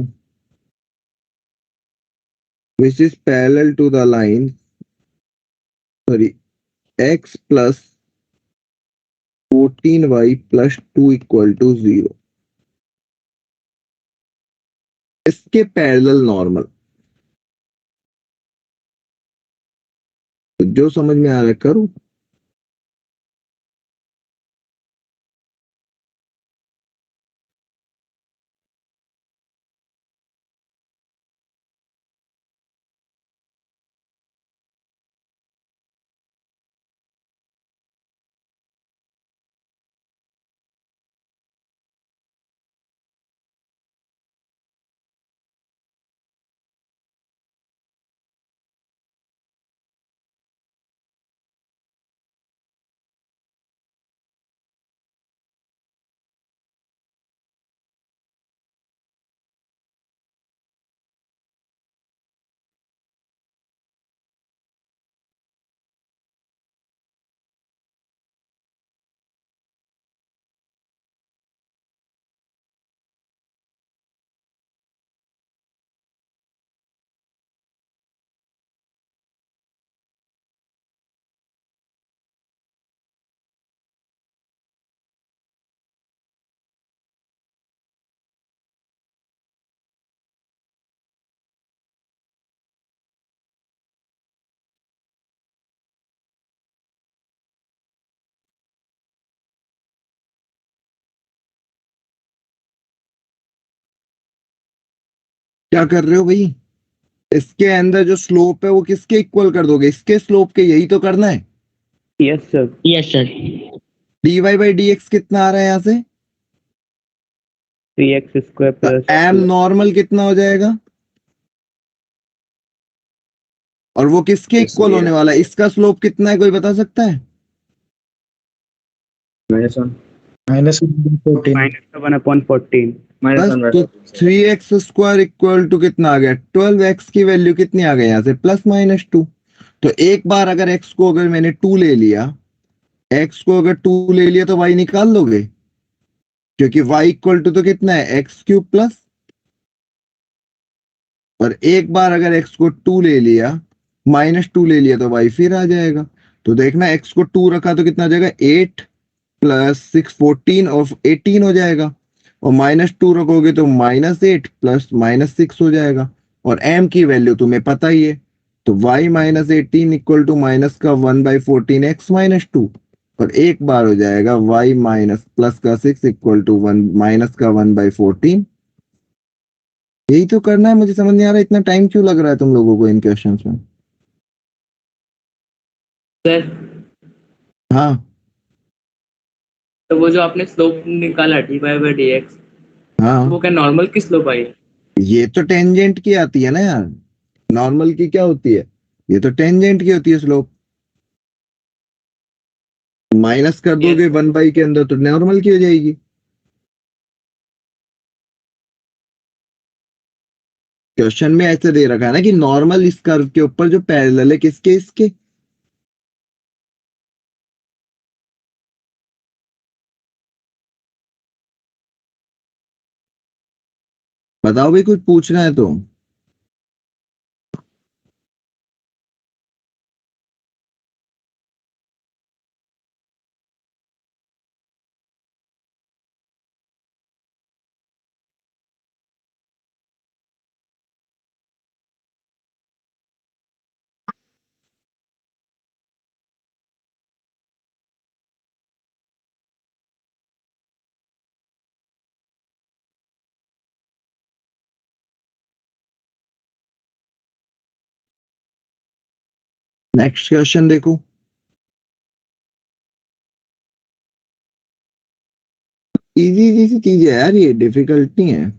which is parallel to the line sorry x plus 14y plus 2 equal to 0 इसके parallel normal. तो जो समझ में आ रहा है करो। क्या कर रहे हो भाई? इसके अंदर जो स्लोप है वो किसके इक्वल कर दोगे? इसके स्लोप के, यही तो करना है। Yes sir. Yes sir. dy by d x कितना आ रहा है यहाँ से? 3x square plus M normal कितना हो जाएगा? और वो किसके इक्वल होने वाला है? इसका स्लोप कितना है, कोई बता सकता है? माइनस 14। -1/14। बस तो 3x स्क्वायर इक्वल टू कितना आ गया? 12x की वैल्यू कितनी आ गई यहाँ से? +-2। तो एक बार अगर x को अगर मैंने 2 ले लिया, x को अगर 2 ले लिया तो y निकाल लोगे, क्योंकि y इक्वल टू तो कितना है? x³ plus. और एक बार अगर x को 2 ले लिया, -2 ले लिया तो y फिर आ जाएगा। तो देखना x को 2 रखा तो कितना आ जाएगा? 8 + 6 14 और 18 हो जाएगा। और -2 रखोगे तो -8 प्लस -6 हो जाएगा। और m की वैल्यू तुम्हें पता ही है, तो y -18 इक्वल टू माइनस का 1/14 x -2। और एक बार हो जाएगा y माइनस प्लस का 6 इक्वल टू 1 माइनस का 1/14। यही तो करना है। मुझे समझ नहीं आ रहा इतना टाइम क्यों लग रहा है तुम लोगों को इन क्वेश्चंस में। सर हाँ, तो वो जो आपने स्लोप निकाला dy/dx, हाँ, वो क्या नॉर्मल की स्लोप आई? ये तो टेंजेंट की आती है ना यार। नॉर्मल की क्या होती है? ये तो टेंजेंट की होती है स्लोप। माइनस कर दोगे 1/, के अंदर तो नॉर्मल की हो जाएगी। क्वेश्चन में ऐसे दे रखा है ना कि नॉर्मल इस कर्व के ऊपर जो पैरेलल है किसके? इसके। बताओ भाई, कुछ पूछना है तो। नेक्स्ट क्वेश्चन देखो। इजी इजी सी चीज है यार, ये डिफिकल्ट नहीं है।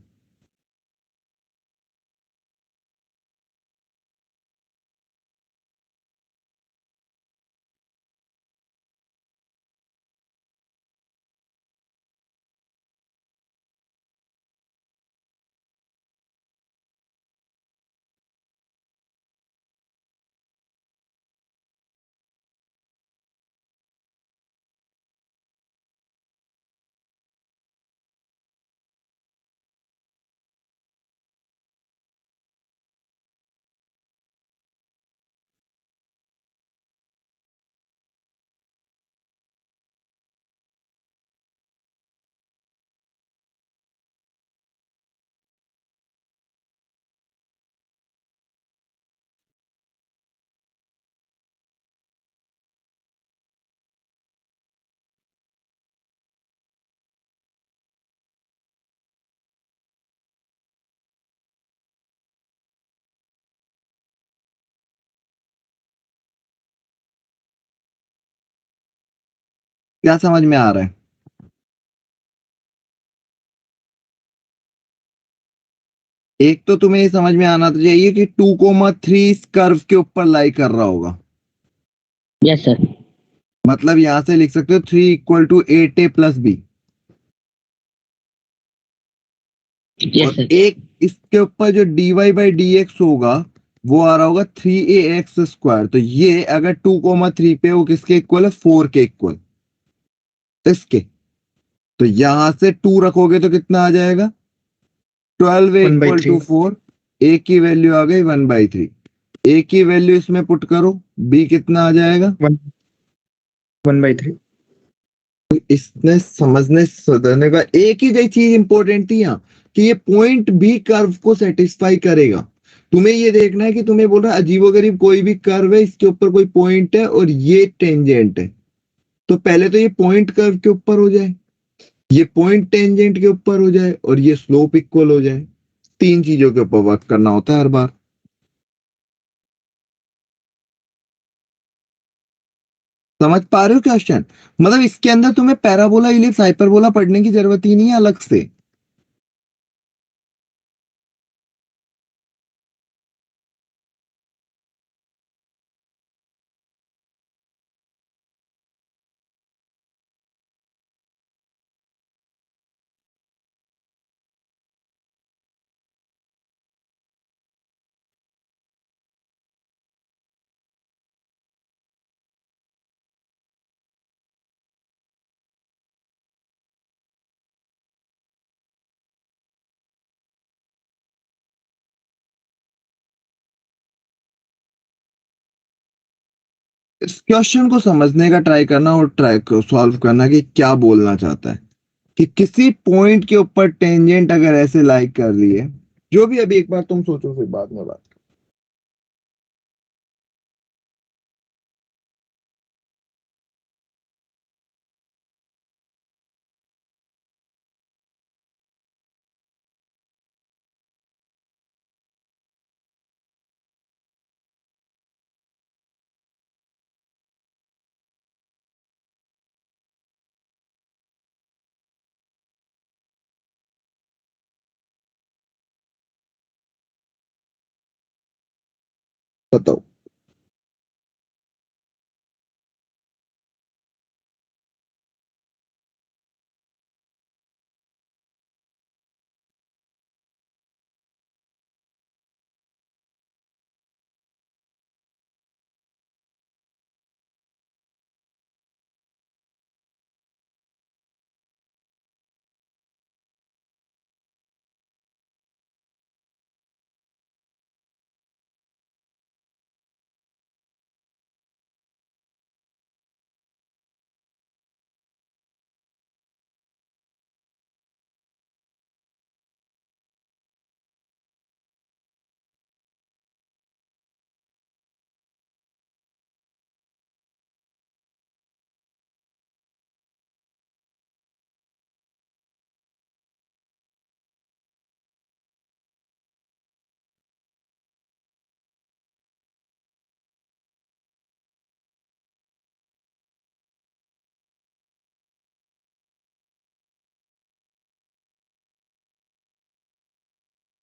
क्या समझ में आ रहा है? एक तो तुम्हें ये समझ में आना तो चाहिए कि 2,3 इस कर्व के ऊपर लाई कर रहा होगा। Yes sir. मतलब यहां से लिख सकते हो 3 इक्वल टू 8a+b। यस और सर। एक इसके ऊपर जो dy/dx होगा वो आ रहा होगा 3ax²। तो ये अगर 2,3 पे वो किसके इक्वल है? 4 के इक्वल, इसके। तो यहां से 2 रखोगे तो कितना आ जाएगा? 12 इक्वल टू 4। ए की वैल्यू आ गई 1/3। ए की वैल्यू इसमें पुट करो, बी कितना आ जाएगा? 1/3। इसने समझने सुधरने का एक ही जो चीज इंपॉर्टेंट थी यहाँ, कि ये पॉइंट भी कर्व को सेटिस्फाई करेगा। तुम्हें ये देखना है कि तुम्हें बोल रहा है अजीबोगरीब कोई भी कर्व है, इसके ऊपर कोई पॉइंट है और ये टेंजेंट है। तो पहले तो ये पॉइंट कर्व के ऊपर हो जाए, ये पॉइंट टेंजेंट के ऊपर हो जाए और ये स्लोप इक्वल हो जाए। 3 चीजों के ऊपर वर्क करना होता है हर बार। समझ पा रहे हो क्वेश्चन? मतलब इसके अंदर तुम्हें पैराबोला इलिप्स हाइपरबोला पढ़ने की जरूरत ही नहीं है अलग से। इस क्वेश्चन को समझने का ट्राई करना और ट्राई को सॉल्व करना कि क्या बोलना चाहता है। कि किसी पॉइंट के ऊपर टेंजेंट अगर ऐसे लाइक कर लिए, जो भी, अभी एक बार तुम सोचो फिर बाद में बात। बताओ।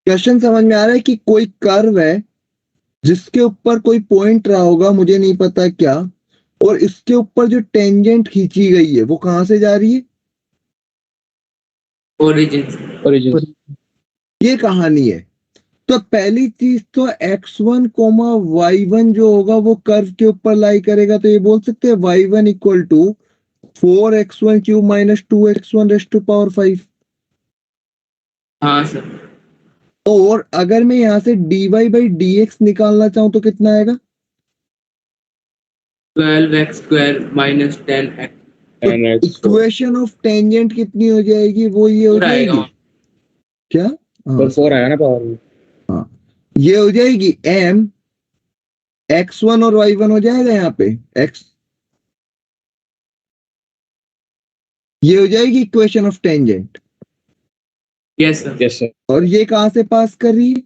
क्वेश्चन समझ में आ रहा है कि कोई कर्व है जिसके ऊपर कोई पॉइंट रहा होगा, मुझे नहीं पता क्या, और इसके ऊपर जो टेंजेंट खींची गई है वो कहां से जा रही है? ओरिजिन। ओरिजिन। ये कहानी है। तो पहली चीज तो x1 कोमा y1 जो होगा वो कर्व के ऊपर लाई करेगा, तो ये बोल सकते हैं y1 equal to 4x1 cube minus 2x1 raised to power 5। हाँ सर। और अगर मैं यहां से dy बाई dx निकालना चाहूं तो कितना आएगा? 12x square minus 10x। तो इक्वेशन ऑफ टेंजेंट कितनी हो जाएगी? वो ये हो पूरा आएगा। जाएगी क्या? हाँ 4 आया ना पावर में। हाँ, ये हो जाएगी m x1 और y1 हो जाएगा यहाँ पे x, ये हो जाएगी equation of tangent. Yes sir. Yes sir. और ये कहां से पास कर रही है?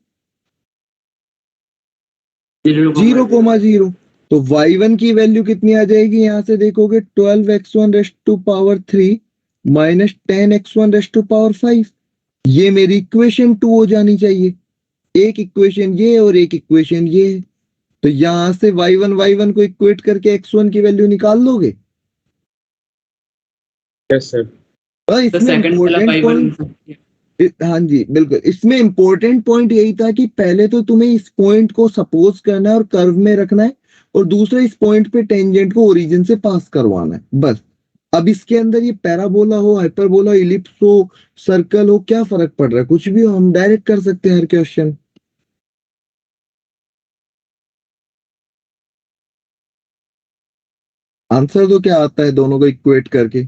0,0। 0,0। तो y1 की वैल्यू कितनी आ जाएगी? यहां से देखोगे 12x1 raised to power 3 minus 10x1 raised to power 5। ये मेरी इक्वेशन 2 हो जानी चाहिए। एक इक्वेशन ये और एक इक्वेशन ये है। तो यहां से y1 को इक्वेट करके x1 की वैल्यू निकाल लोगे। Yes sir. और तो इसमें सेकंड वाला इंपॉर्टेंट पॉइंट, 5 हाँ जी बिल्कुल, इसमें इंपॉर्टेंट पॉइंट यही था कि पहले तो तुम्हें इस पॉइंट को सपोज करना है और कर्व में रखना है, और दूसरा इस पॉइंट पे टेंजेंट को ओरिजिन से पास करवाना है, बस। अब इसके अंदर ये पैराबोला हो, हाइपरबोला, इलिप्स हो, सर्कल हो, क्या फर्क पड़ रहा है? कुछ भी हो, हम डायरेक्ट कर सकते हैं हर क्वेश्चन। आंसर तो क्या आता है दोनों को इक्वेट करके?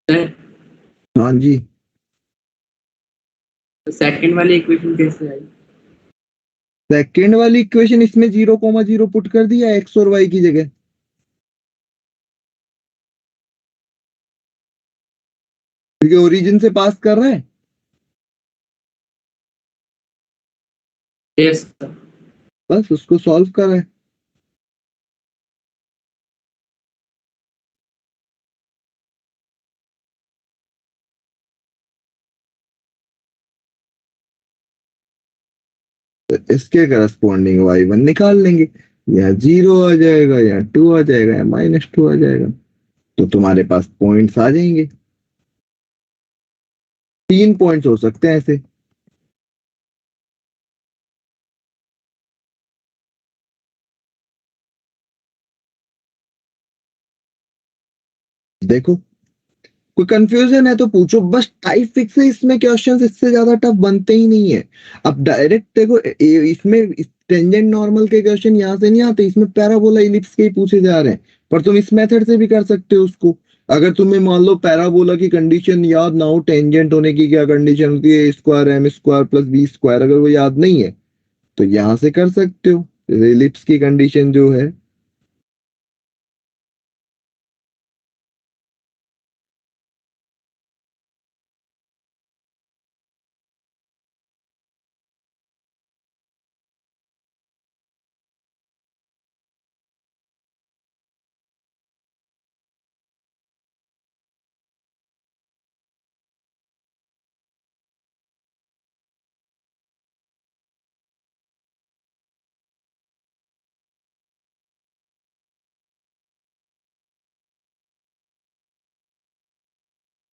सर। हाँ जी, तो सेकंड वाली इक्वेशन कैसे आई? सेकेंड वाली इक्वेशन इसमें 0,0 पुट कर दिया एक्स और वाई की जगह, क्योंकि ओरिजिन से पास कर रहा है। Yes sir. बस उसको सॉल्व कर रहा है। तो इसके करस्पॉन्डिंग y1 निकाल लेंगे, या 0 आ जाएगा, या 2 आ जाएगा, या -2 आ जाएगा। तो तुम्हारे पास पॉइंट्स आ जाएंगे। 3 पॉइंट्स हो सकते हैं ऐसे। देखो, कोई कंफ्यूजन है तो पूछो, बस टाइप फिक्स है इसमें, क्वेश्चंस इससे ज्यादा टफ बनते ही नहीं है। अब डायरेक्ट देखो, इसमें टेंजेंट नॉर्मल के क्वेश्चन यहाँ से नहीं आते, इसमें पैराबोला इलिप्स के ही पूछे जा रहे हैं। पर तुम इस मेथड से भी कर सकते हो उसको। अगर तुम्हें मान लो पैराबोला की कंडीशन याद ना हो, टेंजेंट होने की क्या कंडीशन होती है, square m square plus b square, अगर वो याद नहीं है तो यहाँ से कर सकते हो। इलिप्स की कंडीशन जो है,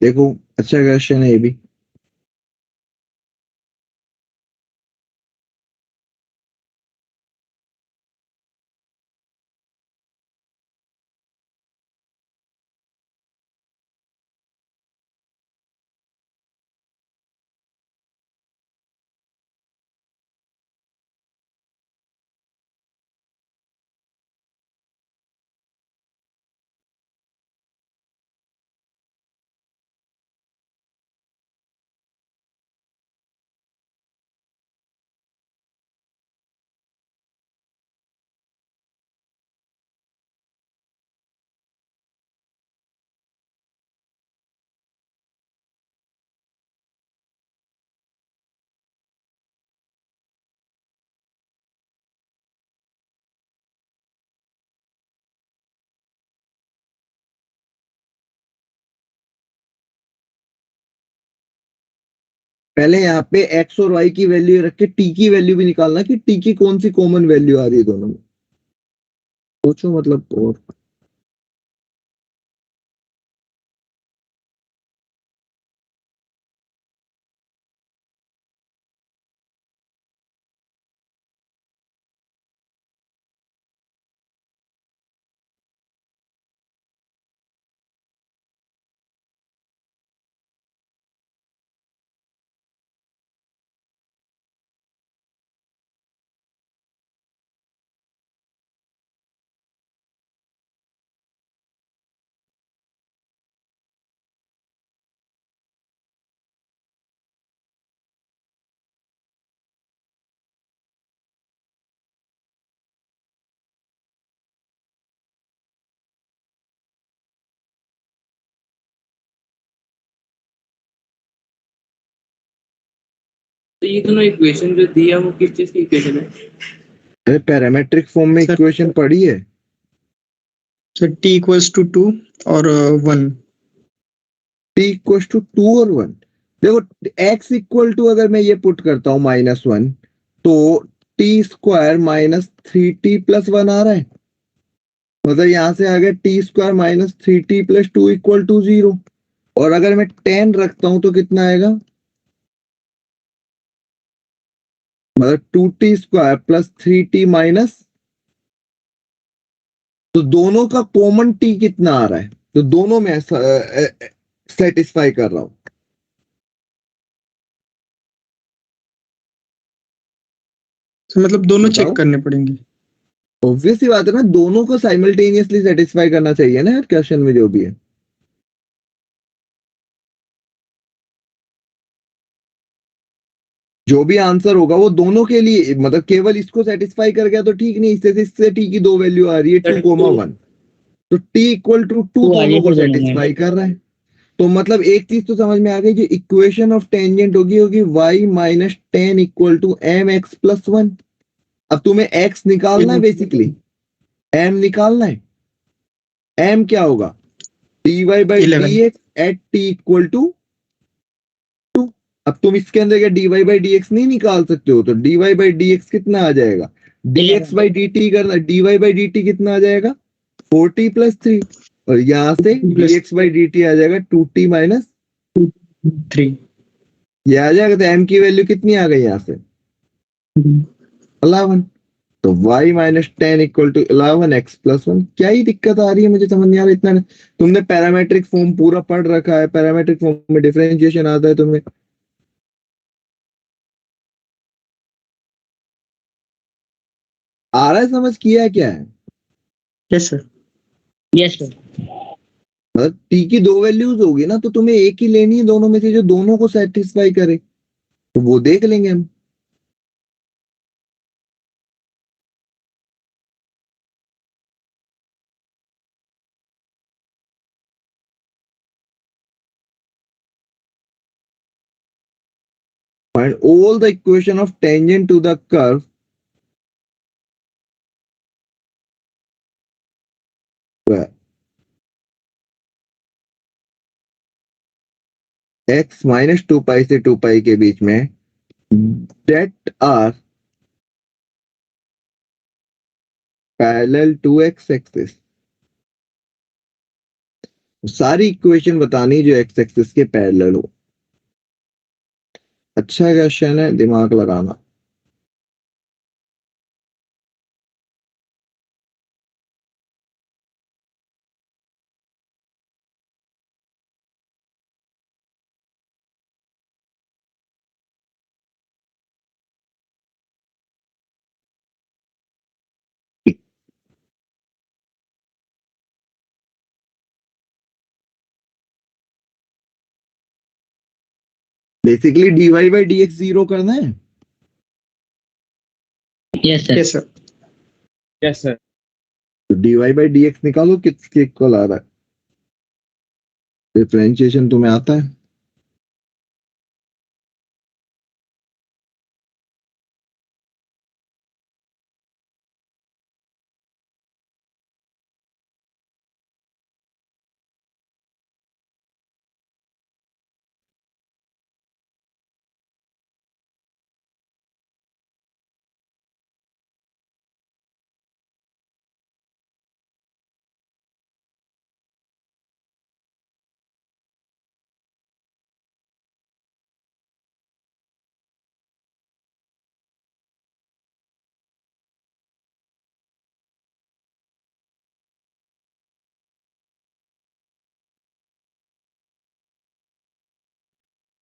देखो अच्छा क्वेश्चन है ये भी। पहले यहाँ पे एक्स और वाई की वैल्यू रख के टी की वैल्यू भी निकालना कि टी की कौन सी कॉमन वैल्यू आ रही है दोनों में। सोचो मतलब। और तो ये दोनों इक्वेशन जो दी है वो किस चीज की इक्वेशन है? पैरामेट्रिक फॉर्म में सर- इक्वेशन पढ़ी है। सर t इक्वल्स टू 2 और 1। टी इक्वल टू 2 और 1। देखो एक्स इक्वल टू अगर मैं ये पुट करता हूँ -1 तो टी स्क्वायर -3t+1 आ रहा है। मतलब यहां से आ गया T square -3t+2 equal to 0। और अगर मैं 10 रखता हूं तो कितना आएगा, मतलब 2t square plus 3t minus, तो दोनों का कॉमन टी कितना आ रहा है, तो दोनों में सेटिस्फाई कर रहा हूं। तो मतलब दोनों बताओ। चेक करने पड़ेंगे। ऑब्वियस ही बात है ना, दोनों को साइमल्टेनियसली सेटिस्फाई करना चाहिए ना यार, क्वेश्चन में जो भी है। जो भी आंसर होगा वो दोनों के लिए, मतलब केवल इसको सेटिस्फाई कर गया तो ठीक नहीं, इससे टी की 2 वैल्यू आ रही है 2,1, तो टी इक्वल टू 2 2 आ रही दोनों है को फिर दोनों में। सेटिस्फाई कर रहा है। तो मतलब एक चीज तो समझ में आ गई, जो इक्वेशन ऑफ टेंजेंट होगी y minus 10 equal to m x plus 1। अब तुम्हें x निकालना है, बेसिकली m निकालना है। m क्या होगा, dy by 11। D x at t equal to 2। अब तुम इसके अंदर क्या dy बाई डी एक्स नहीं निकाल सकते हो, तो dy बाई डी एक्स कितना आ जाएगा, dx बाई डी टी करना, dy बाई डी टी कितना आ जाएगा 4t+3, और यहां से dx बाई डी टी आ जाएगा 2t माइनस 3। ये आ जाएगा। तो m की वैल्यू कितनी आ गई यहाँ से 11। तो y minus 10 equal to 11 x plus 1। क्या ही दिक्कत आ रही है, मुझे समझ नहीं आ रहा इतना। तुमने पैरामेट्रिक फॉर्म पूरा पढ़ रखा है, पैरामेट्रिक फॉर्म में डिफरेंशिएशन आता है तुम्हें। आ रहा है समझ, किया है क्या है। Yes sir. Yes sir. मतलब t की 2 वैल्यूज होगी ना, तो तुम्हें एक ही लेनी है दोनों में से जो दोनों को सेटिस्फाई करे, तो वो देख लेंगे हम। Find all the equation of tangent to the curve where x minus 2 पाई से 2 पाई के बीच में that are parallel to x axis। सारी इक्वेशन बतानी जो x एक्सिस के पैरेलल हो। अच्छा क्वेश्चन है, दिमाग लगाना। Basically dy by d x 0 करना है। Yes sir. Yes sir. Yes sir. तो dy बाई डी एक्स निकालो किसके इक्वल आ रहा है। डिफरेंशिएशन तुम्हें आता है।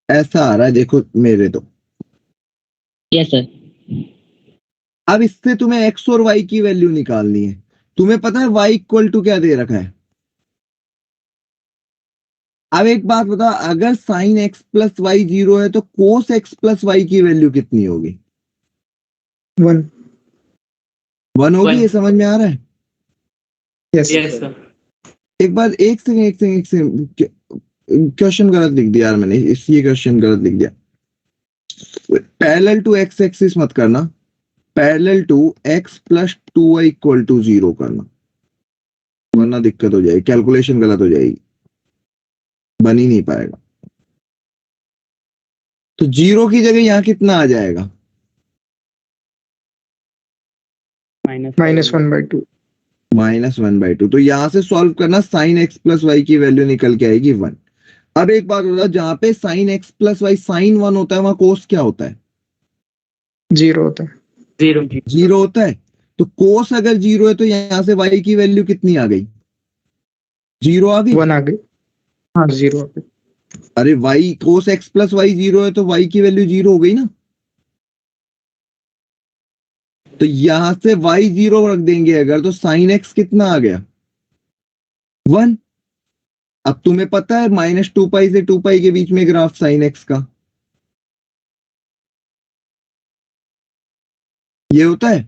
ऐसा आ रहा है, देखो मेरे तो। Yes sir. अब इससे तुम्हें एक्स और वाई की वैल्यू निकालनी है। तुम्हें पता है वाई इक्वल टू क्या दे रखा है? अब एक बात बता, अगर साइन एक्स प्लस वाई 0 है तो कोस एक्स प्लस वाई की वैल्यू कितनी होगी? 1. 1 होगी। One. ये समझ में आ रहा है? Yes. Yes, sir. एक बार एक सेकंड क्वेश्चन गलत लिख दिया यार मैंने, ये क्वेश्चन गलत लिख दिया। पैरेलल टू एक्स एक्सिस मत करना, parallel to x plus 2y equal to 0 करना, वरना दिक्कत हो जाएगी, कैलकुलेशन गलत हो जाएगी, बन ही नहीं पाएगा। तो 0 की जगह यहाँ कितना आ जाएगा? -1/2. -1/2। तो यहां से सॉल्व करना, साइन एक्स प्लस वाई की वैल्यू निकल के आएगी 1। अब एक बात बताओ, जहां पे sine x plus y sine 1 होता है वहां कोस क्या होता है? 0 होता है. 0. 0 होता है। तो कोस अगर 0 है तो यहां से वाई की वैल्यू कितनी आ गई? 0 आ गई। 1 आ गई. हाँ 0 आ गई. अरे y cos x plus y 0 है तो वाई की वैल्यू 0 हो गई ना। तो यहां से वाई 0 रख देंगे अगर, तो साइन एक्स कितना आ गया? 1। अब तुम्हें पता है -2π से 2π के बीच में ग्राफ साइन एक्स का ये होता है।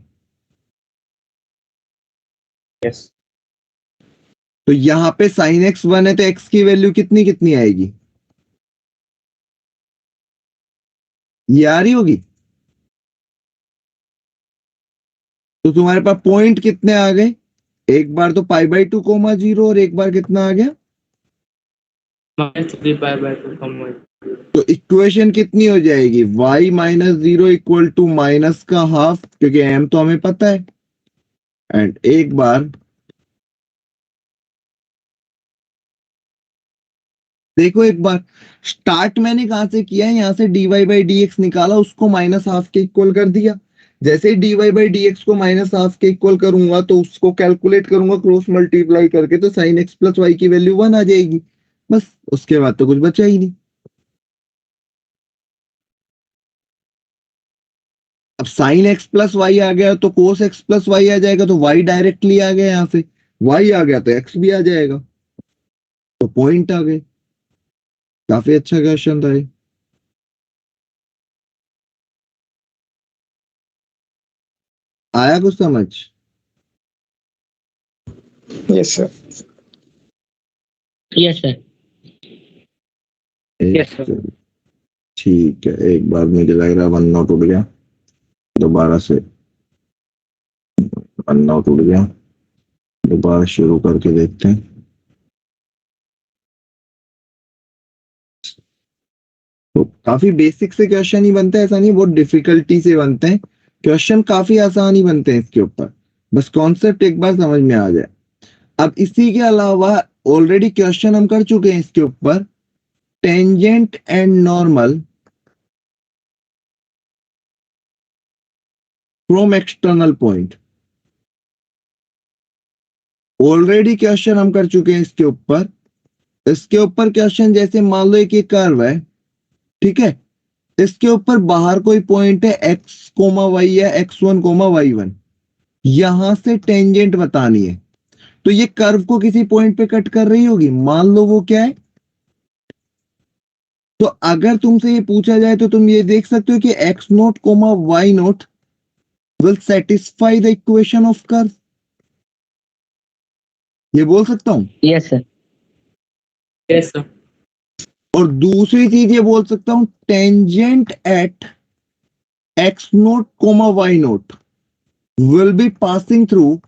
यस तो यहां पे साइन एक्स 1 है तो एक्स की वैल्यू कितनी कितनी आएगी? ये आ रही होगी। तो तुम्हारे पास पॉइंट कितने आ गए? एक बार तो π/2, 0 और एक बार कितना आ गया? -3π/2 कम 1. तो इक्वेशन कितनी हो जाएगी? y -0 इक्वल टू माइनस का हाफ, क्योंकि m तो हमें पता है। एंड एक बार देखो, एक बार स्टार्ट मैंने कहां से किया है? यहां से dy/dx निकाला, उसको -1/2 के इक्वल कर दिया। जैसे ही dy/dx को -1/2 के इक्वल करूंगा तो उसको कैलकुलेट करूंगा क्रॉस मल्टीप्लाई करके, तो sin x प्लस वाई की वैल्यू 1 आ जाएगी। बस उसके बाद तो कुछ बचा ही नहीं। अब साइन एक्स प्लस वाई आ गया तो कोस एक्स प्लस वाई आ जाएगा, तो वाई डायरेक्टली आ गया, यहां से वाई आ गया तो एक्स भी आ जाएगा, तो पॉइंट आ गए। काफी अच्छा क्वेश्चन था ये। आया कुछ समझ? Yes sir. Yes sir. Yes, sir. ठीक है, एक बार मुझे लग रहा है 1 नोट उड़ गया, दोबारा से 1 नोट उड़ गया, दोबारा शुरू करके देखते हैं। तो काफी बेसिक से क्वेश्चन ही बनते हैं, ऐसा नहीं बहुत डिफिकल्टी से बनते हैं क्वेश्चन, काफी आसान ही बनते हैं इसके ऊपर, बस कॉन्सेप्ट एक बार समझ में आ जाए। अब इसी के अलावा ऑलरेडी क्वेश्चन हम कर चुके हैं इसके ऊपर, tangent and normal from external point, already question हम कर चुके हैं इसके ऊपर। इसके ऊपर क्वेश्चन जैसे मान लो एक ये कर्व है, ठीक है, इसके ऊपर बाहर कोई पॉइंट है x, y या x1, y1, यहां से टेंजेंट बतानी है। तो ये कर्व को किसी पॉइंट पे कट कर रही होगी, मान लो वो क्या है। तो अगर तुमसे ये पूछा जाए तो तुम ये देख सकते हो कि x0, y0 will satisfy the equation of curve, ये बोल सकता हूं। Yes sir. Yes, sir. और दूसरी चीज ये बोल सकता हूं, tangent at x0, y0 will be passing through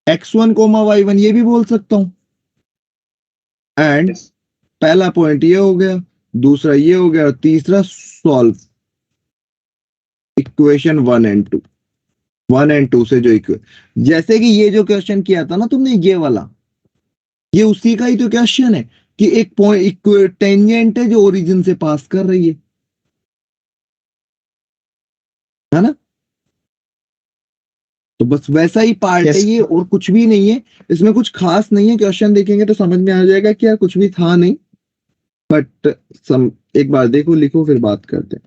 x1, y1, ये भी बोल सकता हूं। एंड पहला पॉइंट ये हो गया, दूसरा ये हो गया, और तीसरा सॉल्व इक्वेशन 1 एंड 2, 1 एंड 2 से जो जैसे कि ये जो क्वेश्चन किया था ना तुमने, ये वाला, ये उसी का ही तो क्वेश्चन है कि एक पॉइंट टेंजेंट है जो ओरिजिन से पास कर रही है ना। तो बस वैसा ही पार्ट है Yes. ये, और कुछ भी नहीं है इसमें, कुछ खास नहीं है। क्वेश्चन देखेंगे तो समझ में आ जाएगा कि यार कुछ भी था नहीं, बट एक बार देखो, लिखो, फिर बात करते हैं।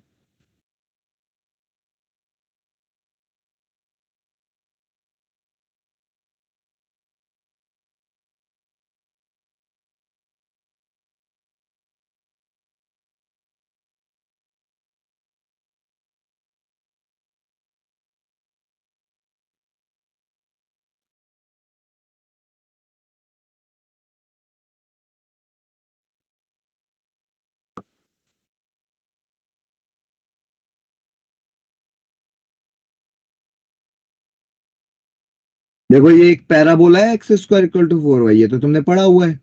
देखो ये एक पैराबोला है, x square equal to 4y, ये तो तुमने पढ़ा हुआ है।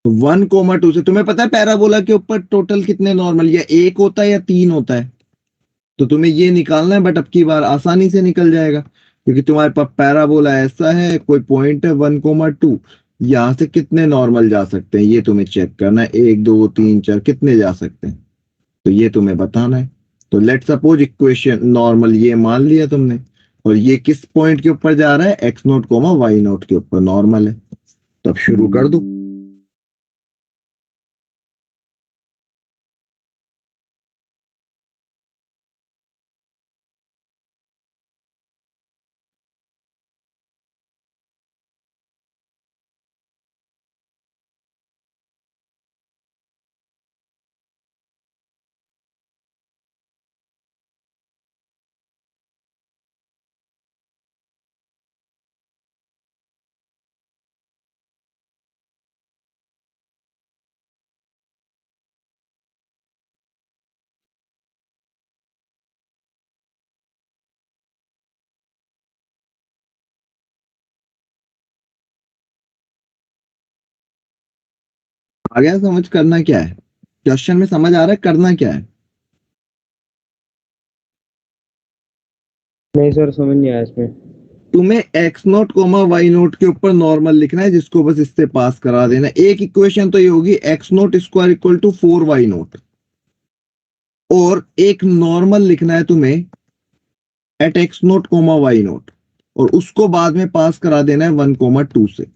तो 1,2 से तुम्हें पता है पैराबोला के ऊपर टोटल कितने नॉर्मल, या एक होता है या 3 होता है, तो तुम्हें ये निकालना है। बट अब की बार आसानी से निकल जाएगा, क्योंकि तुम्हारे पास पैराबोला ऐसा है, कोई पॉइंट है 1,2, यहां से कितने नॉर्मल जा सकते हैं ये तुम्हें चेक करना है। 1 2 3 4 कितने जा सकते हैं, तो ये तुम्हें बताना है। तो लेट सपोज इक्वेशन नॉर्मल ये मान लिया तुमने, और ये किस पॉइंट के ऊपर जा रहा है, x0, y0 के ऊपर नॉर्मल है। तो अब शुरू कर दो। आ गया समझ, करना क्या है क्वेश्चन में, समझ आ रहा है करना क्या है। नहीं सर, समझ नहीं आया इसमें। तुम्हें x0, y0 के ऊपर नॉर्मल लिखना है, जिसको बस इससे पास करा देना। एक इक्वेशन तो ये होगी x0 square equal to 4y0, और एक नॉर्मल लिखना है तुम्हें एट x0, y0, और उसको बाद में पास करा देना है 1,2 से।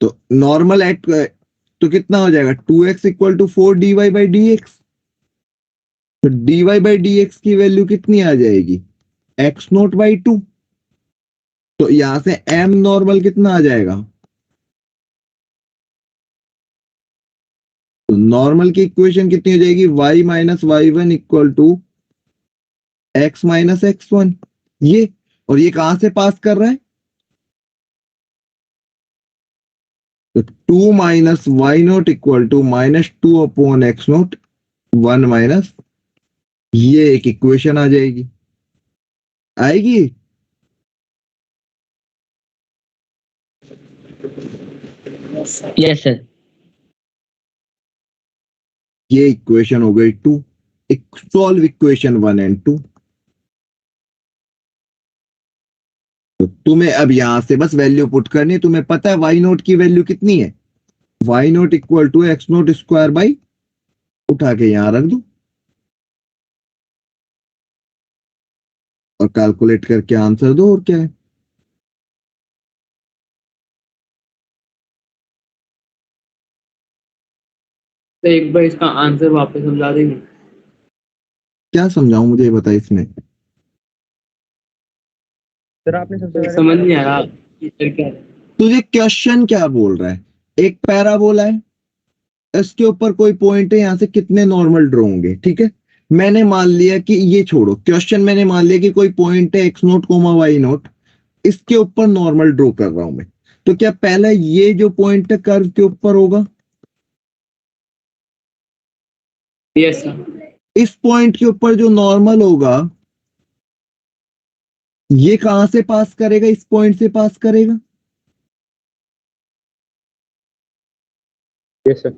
तो नॉर्मल एट तो कितना हो जाएगा, 2x equal to 4 dy by dx। तो dy बाई dx की वैल्यू कितनी आ जाएगी, x0 बाई 2। तो यहां से m नॉर्मल कितना आ जाएगा, तो नॉर्मल की इक्वेशन कितनी हो जाएगी, y minus y1 equal to x minus x1। ये, और ये कहां से पास कर रहा है, तो 2 minus y0 equal to -2 upon x0, 1 minus, ये एक इक्वेशन आ जाएगी, आएगी। Yes sir. ये इक्वेशन हो गई 2। Solve equation 1 and 2। तो तुम्हें अब यहां से बस वैल्यू पुट करनी है। तुम्हें पता है y0 की वैल्यू कितनी है, y0 equal to x0 square by, उठा के यहां रख दो और कैलकुलेट करके आंसर दो, और क्या है। तो एक बार इसका आंसर वापस समझा देंगे। क्या समझाऊं, मुझे ये बता इसमें। सर आपने सबसे समझ नहीं आ रहा टीचर क्या है। तुझे क्वेश्चन क्या बोल रहा है, एक पैराबोला है, इसके ऊपर कोई पॉइंट है, यहां से कितने नॉर्मल ड्रॉ होंगे, ठीक है। मैंने मान लिया कि ये छोड़ो, क्वेश्चन मैंने मान लिया कि कोई पॉइंट है x0, y0, इसके ऊपर नॉर्मल ड्रॉ कर रहा हूं मैं। तो क्या पहले ये जो पॉइंट है कर्व के ऊपर होगा, यस सर। इस पॉइंट के ऊपर जो नॉर्मल होगा, ये कहां से पास करेगा, इस पॉइंट से पास करेगा। Yes sir.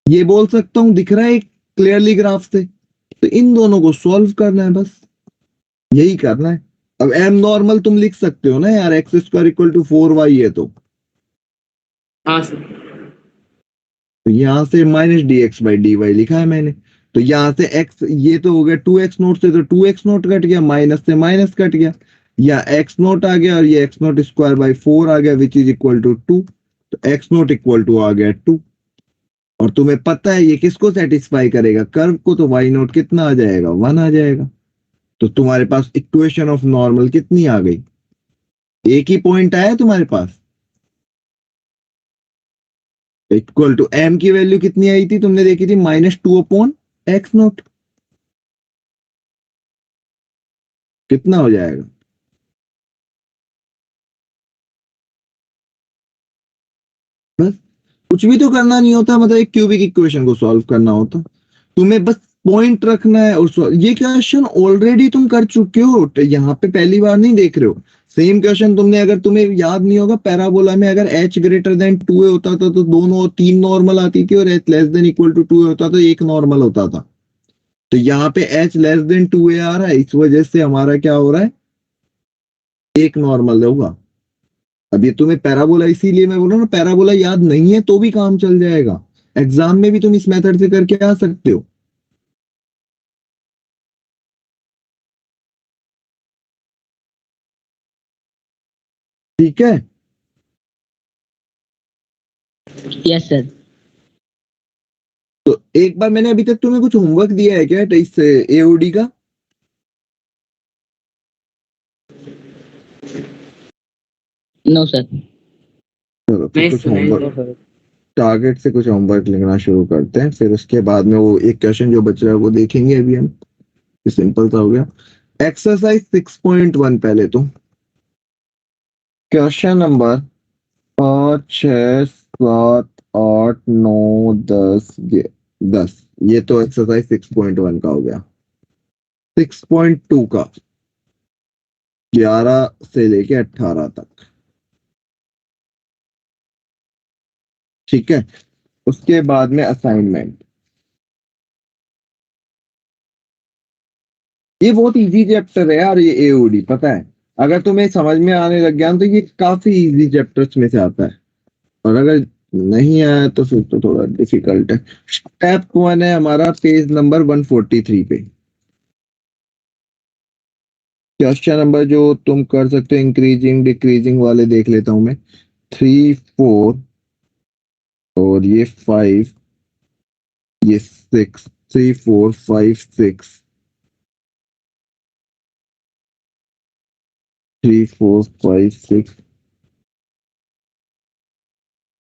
ये बोल सकता हूं, दिख रहा है क्लियरली ग्राफ से। तो इन दोनों को सॉल्व करना है, बस यही करना है। अब m नॉर्मल तुम लिख सकते हो ना यार, x square equal to 4y है, तो हाँ सर। यहां से -dx बाई dy लिखा है मैंने। तो यहाँ से x ये तो हो गया 2x नोट से, तो 2x नोट कट गया, माइनस से माइनस कट गया, या x नोट आ गया और ये x नोट स्क्वायर बाई 4 आ गया विच इज इक्वल टू 2, तो x नोट इक्वल टू आ गया 2। और तुम्हें पता है ये किसको सेटिस्फाई करेगा, कर्व को, तो y नोट कितना आ जाएगा, 1 आ जाएगा। तो तुम्हारे पास इक्वेशन ऑफ नॉर्मल कितनी आ गई, एक ही पॉइंट आया तुम्हारे पास, इक्वल टू m की वैल्यू कितनी आई थी, तुमने देखी थी -2/x नोट, कितना हो जाएगा, बस कुछ भी तो करना नहीं होता, मतलब एक क्यूबिक इक्वेशन को सॉल्व करना होता, तुम्हें बस पॉइंट रखना है और ये क्वेश्चन ऑलरेडी तुम कर चुके हो, यहाँ पे पहली बार नहीं देख रहे हो। सेम क्वेश्चन तुमने, अगर तुम्हें याद नहीं होगा, पैराबोला में अगर h ग्रेटर देन 2a होता था तो दोनों 3 नॉर्मल आती थी, और h less than equal to 2a होता तो एक नॉर्मल होता था। तो यहाँ पे h लेस देन 2a आ रहा है, इस वजह से हमारा क्या हो रहा है, एक नॉर्मल होगा। अब ये तुम्हें पैराबोला, इसीलिए मैं बोल रहा हूँ ना, पैराबोला याद नहीं है तो भी काम चल जाएगा, एग्जाम में भी तुम इस मेथड से करके आ सकते हो। ठीक है, यस सर। तो एक बार मैंने अभी तक तुम्हें कुछ होमवर्क दिया है क्या इस एओडी का? No sir. चलो फिर नहीं कुछ सर, नहीं होमवर्क, सर। टारगेट से कुछ होमवर्क लिखना शुरू करते हैं, फिर उसके बाद में वो एक क्वेश्चन जो बच रहा है वो देखेंगे अभी हम, सिंपल सा हो गया। एक्सरसाइज 6.1, पहले तो क्वेश्चन नंबर 5, 6, 7, 8, 9, 10, ये तो एक्सरसाइज 6.1 का हो गया। 6.2 का 11 से लेके 18 तक, ठीक है। उसके बाद में असाइनमेंट, ये बहुत इजी चैप्टर है यार, ये एओडी, पता है अगर तुम्हें समझ में आने लग गया तो ये काफी इजी चैप्टर्स में से आता है, और अगर नहीं आया तो फिर तो थोड़ा डिफिकल्ट है। स्टेप 1 है हमारा पेज नंबर 143 पे, क्वेश्चन नंबर जो तुम कर सकते हो इंक्रीजिंग डिक्रीजिंग वाले देख लेता हूं मैं, 3, 4 और ये 5, ये 6, 3, 4, 5, 6, 3, 4, 5, 6,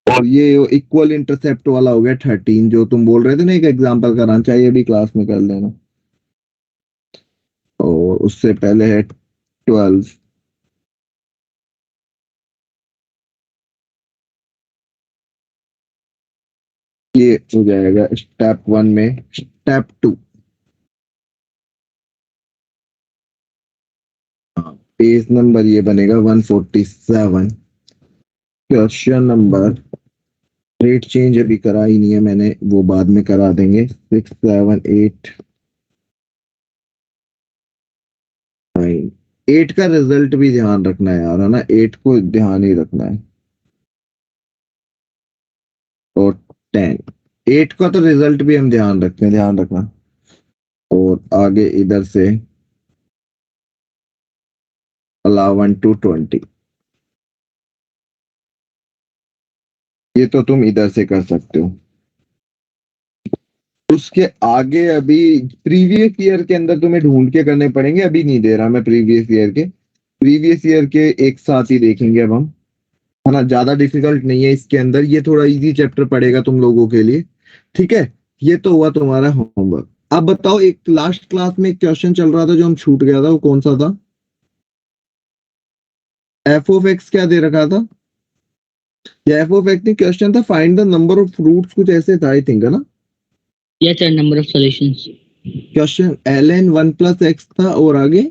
और ये इक्वल इंटरसेप्ट वाला हो गया 13, जो तुम बोल रहे थे ना एक एग्जांपल कराना चाहिए भी क्लास में कर लेना, और उससे पहले है 12, ये हो जाएगा स्टेप 1 में। स्टेप 2, पेज नंबर ये बनेगा 147, क्वेश्चन नंबर, रेट चेंज अभी करा ही नहीं है मैंने, वो बाद में करा देंगे। 6, 7, 8, 9, 8 का रिजल्ट भी ध्यान रखना है यार, है ना, 8 को ध्यान ही रखना है, और 10, 8 का तो रिजल्ट भी हम ध्यान रखते हैं, ध्यान रखना। और आगे इधर से 11 to 20, ये तो तुम इधर से कर सकते हो। उसके आगे अभी प्रीवियस ईयर के अंदर तुम्हें ढूंढ के करने पड़ेंगे, अभी नहीं दे रहा मैं प्रीवियस ईयर के एक साथ ही देखेंगे अब हम, है ना, ज्यादा डिफिकल्ट नहीं है इसके अंदर, ये थोड़ा इजी चैप्टर पड़ेगा तुम लोगों के लिए, ठीक है। ये तो हुआ तुम्हारा होमवर्क। अब बताओ, एक लास्ट क्लास में एक क्वेश्चन चल रहा था जो हम छूट गया था, वो कौन सा था? एफ ऑफ एक्स क्या दे रखा था, या एफ ऑफ एक्स नहीं, क्वेश्चन था find the number of fruits, कुछ ऐसे था आई थिंक, है ना। Yes sir, number of solutions. Question ln 1 + x था, और आगे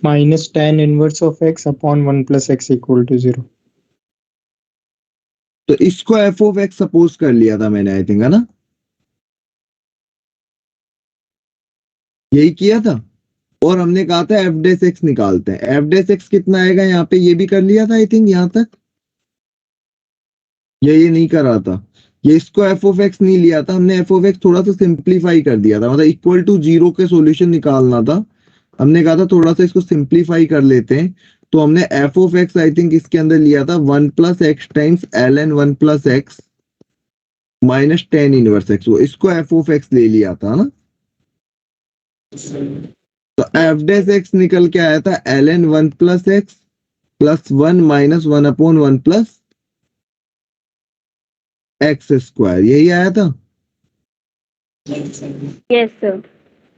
minus tan inverse of x upon 1 plus x equal to 0. तो इसको एफ ऑफ एक्स सपोज कर लिया था मैंने आई थिंक, है ना, यही किया था। और हमने कहा था एफ डेस एक्स निकालते हैं, एफ डेस एक्स कितना आएगा यहाँ पे, ये भी कर लिया था आई थिंक यहाँ तक, या ये नहीं करा था, ये इसको एफ ऑफ एक्स नहीं लिया था हमने, एफ ऑफ एक्स थोड़ा सा सिंप्लीफाई कर दिया था, मतलब इक्वल टू जीरो के सॉल्यूशन निकालना था, हमने कहा था थोड़ा सा इसको सिंप्लीफाई कर लेते हैं, तो हमने f of x I think इसके अंदर लिया था 1 plus x times l n 1 plus x minus tan inverse x, वो इसको एफ ऑफ एक्स ले लिया था ना। तो एफ डैश एक्स निकल के आया था l n 1 plus x plus 1 minus 1 upon 1 plus x square, यही आया था। Yes sir.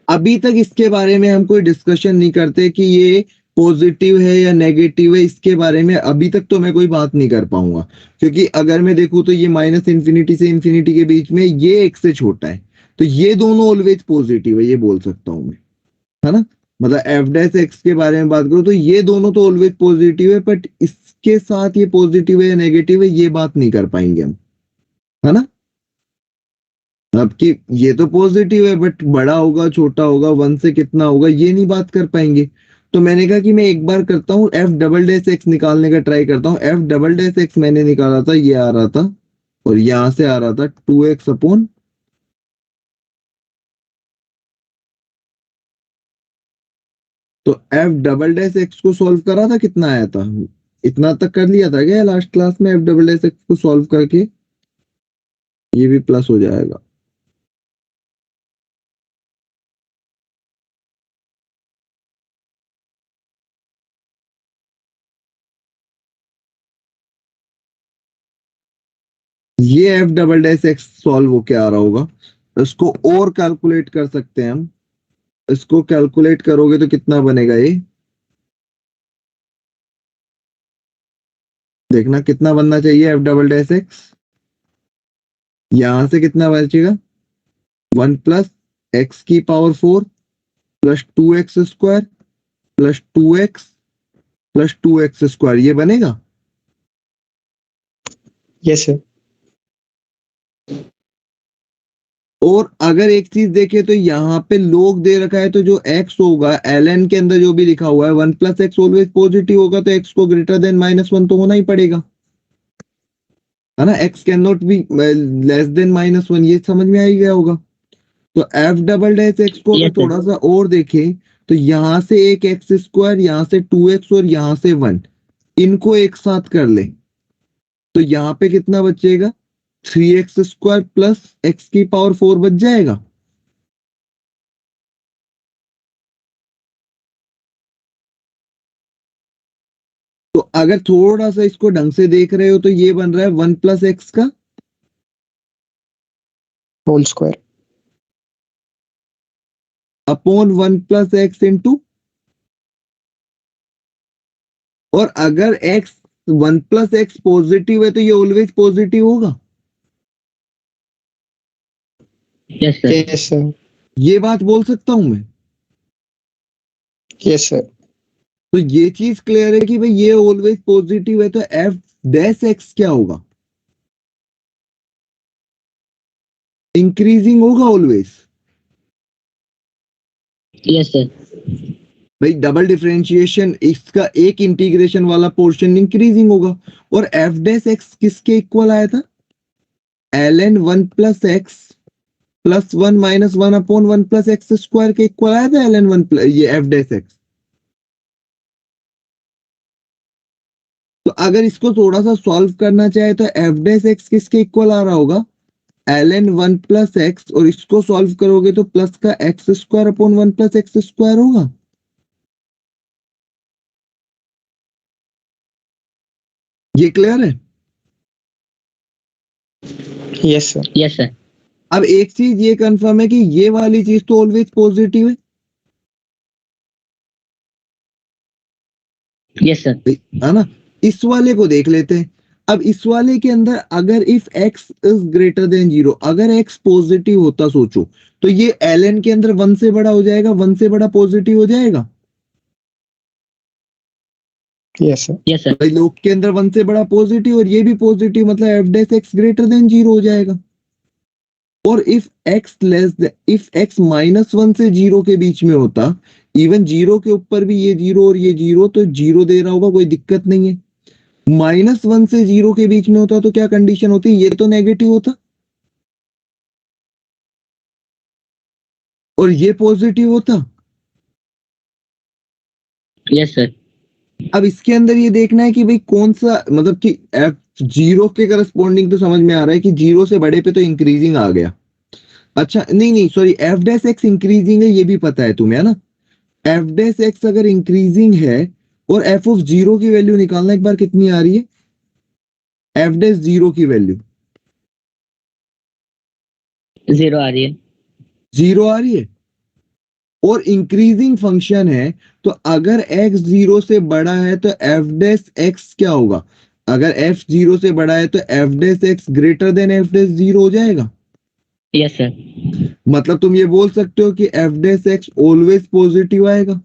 अभी तक इसके बारे में हम कोई डिस्कशन नहीं करते कि ये पॉजिटिव है या नेगेटिव है, इसके बारे में अभी तक तो मैं कोई बात नहीं कर पाऊंगा, क्योंकि अगर मैं देखूं तो ये माइनस इंफिनिटी से इंफिनिटी के बीच में ये एक से छोटा है, तो ये दोनों ऑलवेज पॉजिटिव है, ये बोल सकता हूं मैं, है ना। मतलब एफ डैश एक्स के बारे में बात करूं तो ये दोनों तो ऑलवेज पॉजिटिव है, बट इसके साथ ये पॉजिटिव है या नेगेटिव है ये बात नहीं कर पाएंगे हम, है ना। अब कि ये तो पॉजिटिव है बट बड़ा होगा छोटा होगा 1 से कितना होगा ये नहीं बात कर पाएंगे। तो मैंने कहा कि मैं एक बार करता हूँ एफ डबल डैश एक्स निकालने का ट्राई करता हूँ। एफ डबल डैश एक्स मैंने निकाला था, ये आ रहा था और यहां से आ रहा था 2x अपॉन तो एफ डबल डैश एक्स को सॉल्व करा था, कितना आया था, इतना तक कर लिया था क्या लास्ट क्लास में। एफ डबल डैश एक्स को सॉल्व करके ये भी प्लस हो जाएगा। ये F double dash x solve होके आ रहा होगा, इसको और कैलकुलेट कर सकते हैं हम। इसको कैलकुलेट करोगे तो कितना बनेगा, ये देखना कितना बनना चाहिए एफ डबल डैश एक्स। यहां से कितना बचेगा 1 प्लस एक्स की power 4 plus 2x square plus 2x plus 2x square, ये बनेगा। Yes sir. और अगर एक चीज देखे तो यहाँ पे लोग दे रखा है, तो जो x होगा ln के अंदर जो भी लिखा हुआ है 1 प्लस एक्स ऑलवेज पॉजिटिव होगा, तो x को ग्रेटर देन -1 तो होना ही पड़ेगा, है ना। x can not be less than -1, ये समझ में आ ही गया होगा। तो एफ डबल डैश एक्स को अगर थोड़ा सा और देखें तो यहाँ से एक एक्स स्क्वायर, यहाँ से 2x और यहाँ से 1, इनको एक साथ कर ले तो यहाँ पे कितना बचेगा 3x स्क्वायर प्लस एक्स की पावर 4 बच जाएगा। तो अगर थोड़ा सा इसको ढंग से देख रहे हो तो ये बन रहा है 1 प्लस एक्स का whole square upon 1 plus x into, और अगर x 1 प्लस एक्स पॉजिटिव है तो ये ऑलवेज पॉजिटिव होगा। Yes sir. ये बात बोल सकता हूं मैं। Yes sir. तो ये चीज क्लियर है कि भाई ये ऑलवेज पॉजिटिव है, तो एफ डैश एक्स क्या होगा, इंक्रीजिंग होगा ऑलवेज। Yes sir. भाई डबल डिफरेंशिएशन इसका एक इंटीग्रेशन वाला पोर्शन इंक्रीजिंग होगा, और एफ डैश एक्स किसके इक्वल आया था ln 1 plus x plus 1 minus 1 upon 1 plus x square के इक्वल आया था ln 1 प्लस ये एफ डैश एक्स। तो अगर इसको थोड़ा सा सॉल्व करना चाहे तो एफ डैश एक्स किसके इक्वल आ रहा होगा ln 1 प्लस एक्स, और इसको सॉल्व करोगे तो प्लस का x square upon 1 plus x square होगा। ये क्लियर है। Yes sir. Yes sir. अब एक चीज ये कंफर्म है कि ये वाली चीज तो ऑलवेज पॉजिटिव है। Yes sir. है ना। इस वाले को देख लेते हैं। अब इस वाले के अंदर अगर if x is greater than 0, अगर x पॉजिटिव होता सोचो तो ये ln के अंदर 1 से बड़ा हो जाएगा, 1 से बड़ा पॉजिटिव हो जाएगा। Yes sir. Yes sir. भाई लोग के अंदर 1 से बड़ा पॉजिटिव और ये भी पॉजिटिव, मतलब F dash x greater than 0 हो जाएगा। और इफ x -1 से 0 के बीच में होता, इवन 0 के ऊपर भी ये 0 और ये 0, तो 0 दे रहा होगा, कोई दिक्कत नहीं है। -1 से 0 के बीच में होता तो क्या कंडीशन होती, ये तो नेगेटिव होता, और ये पॉजिटिव होता। Yes sir. अब इसके अंदर ये देखना है कि भाई कौन सा, मतलब कि एफ जीरो के करस्पॉन्डिंग तो समझ में आ रहा है कि जीरो से बड़े पे तो इंक्रीजिंग आ गया। अच्छा नहीं नहीं sorry, F dash x increasing है ये भी पता है तुम्हें, है ना। एफ डैश एक्स अगर इंक्रीजिंग है और एफ ऑफ जीरो की वैल्यू निकालना एक बार कितनी आ रही है, एफ डैश जीरो की वैल्यू 0 आ रही है। 0 आ रही है और इंक्रीजिंग फंक्शन है, तो अगर x 0 से बड़ा है तो एफ डैश एक्स क्या होगा, अगर f 0 से बड़ा है तो F dash x greater than F dash 0 हो जाएगा। Yes sir. मतलब तुम ये बोल सकते हो कि F dash x always positive आएगा।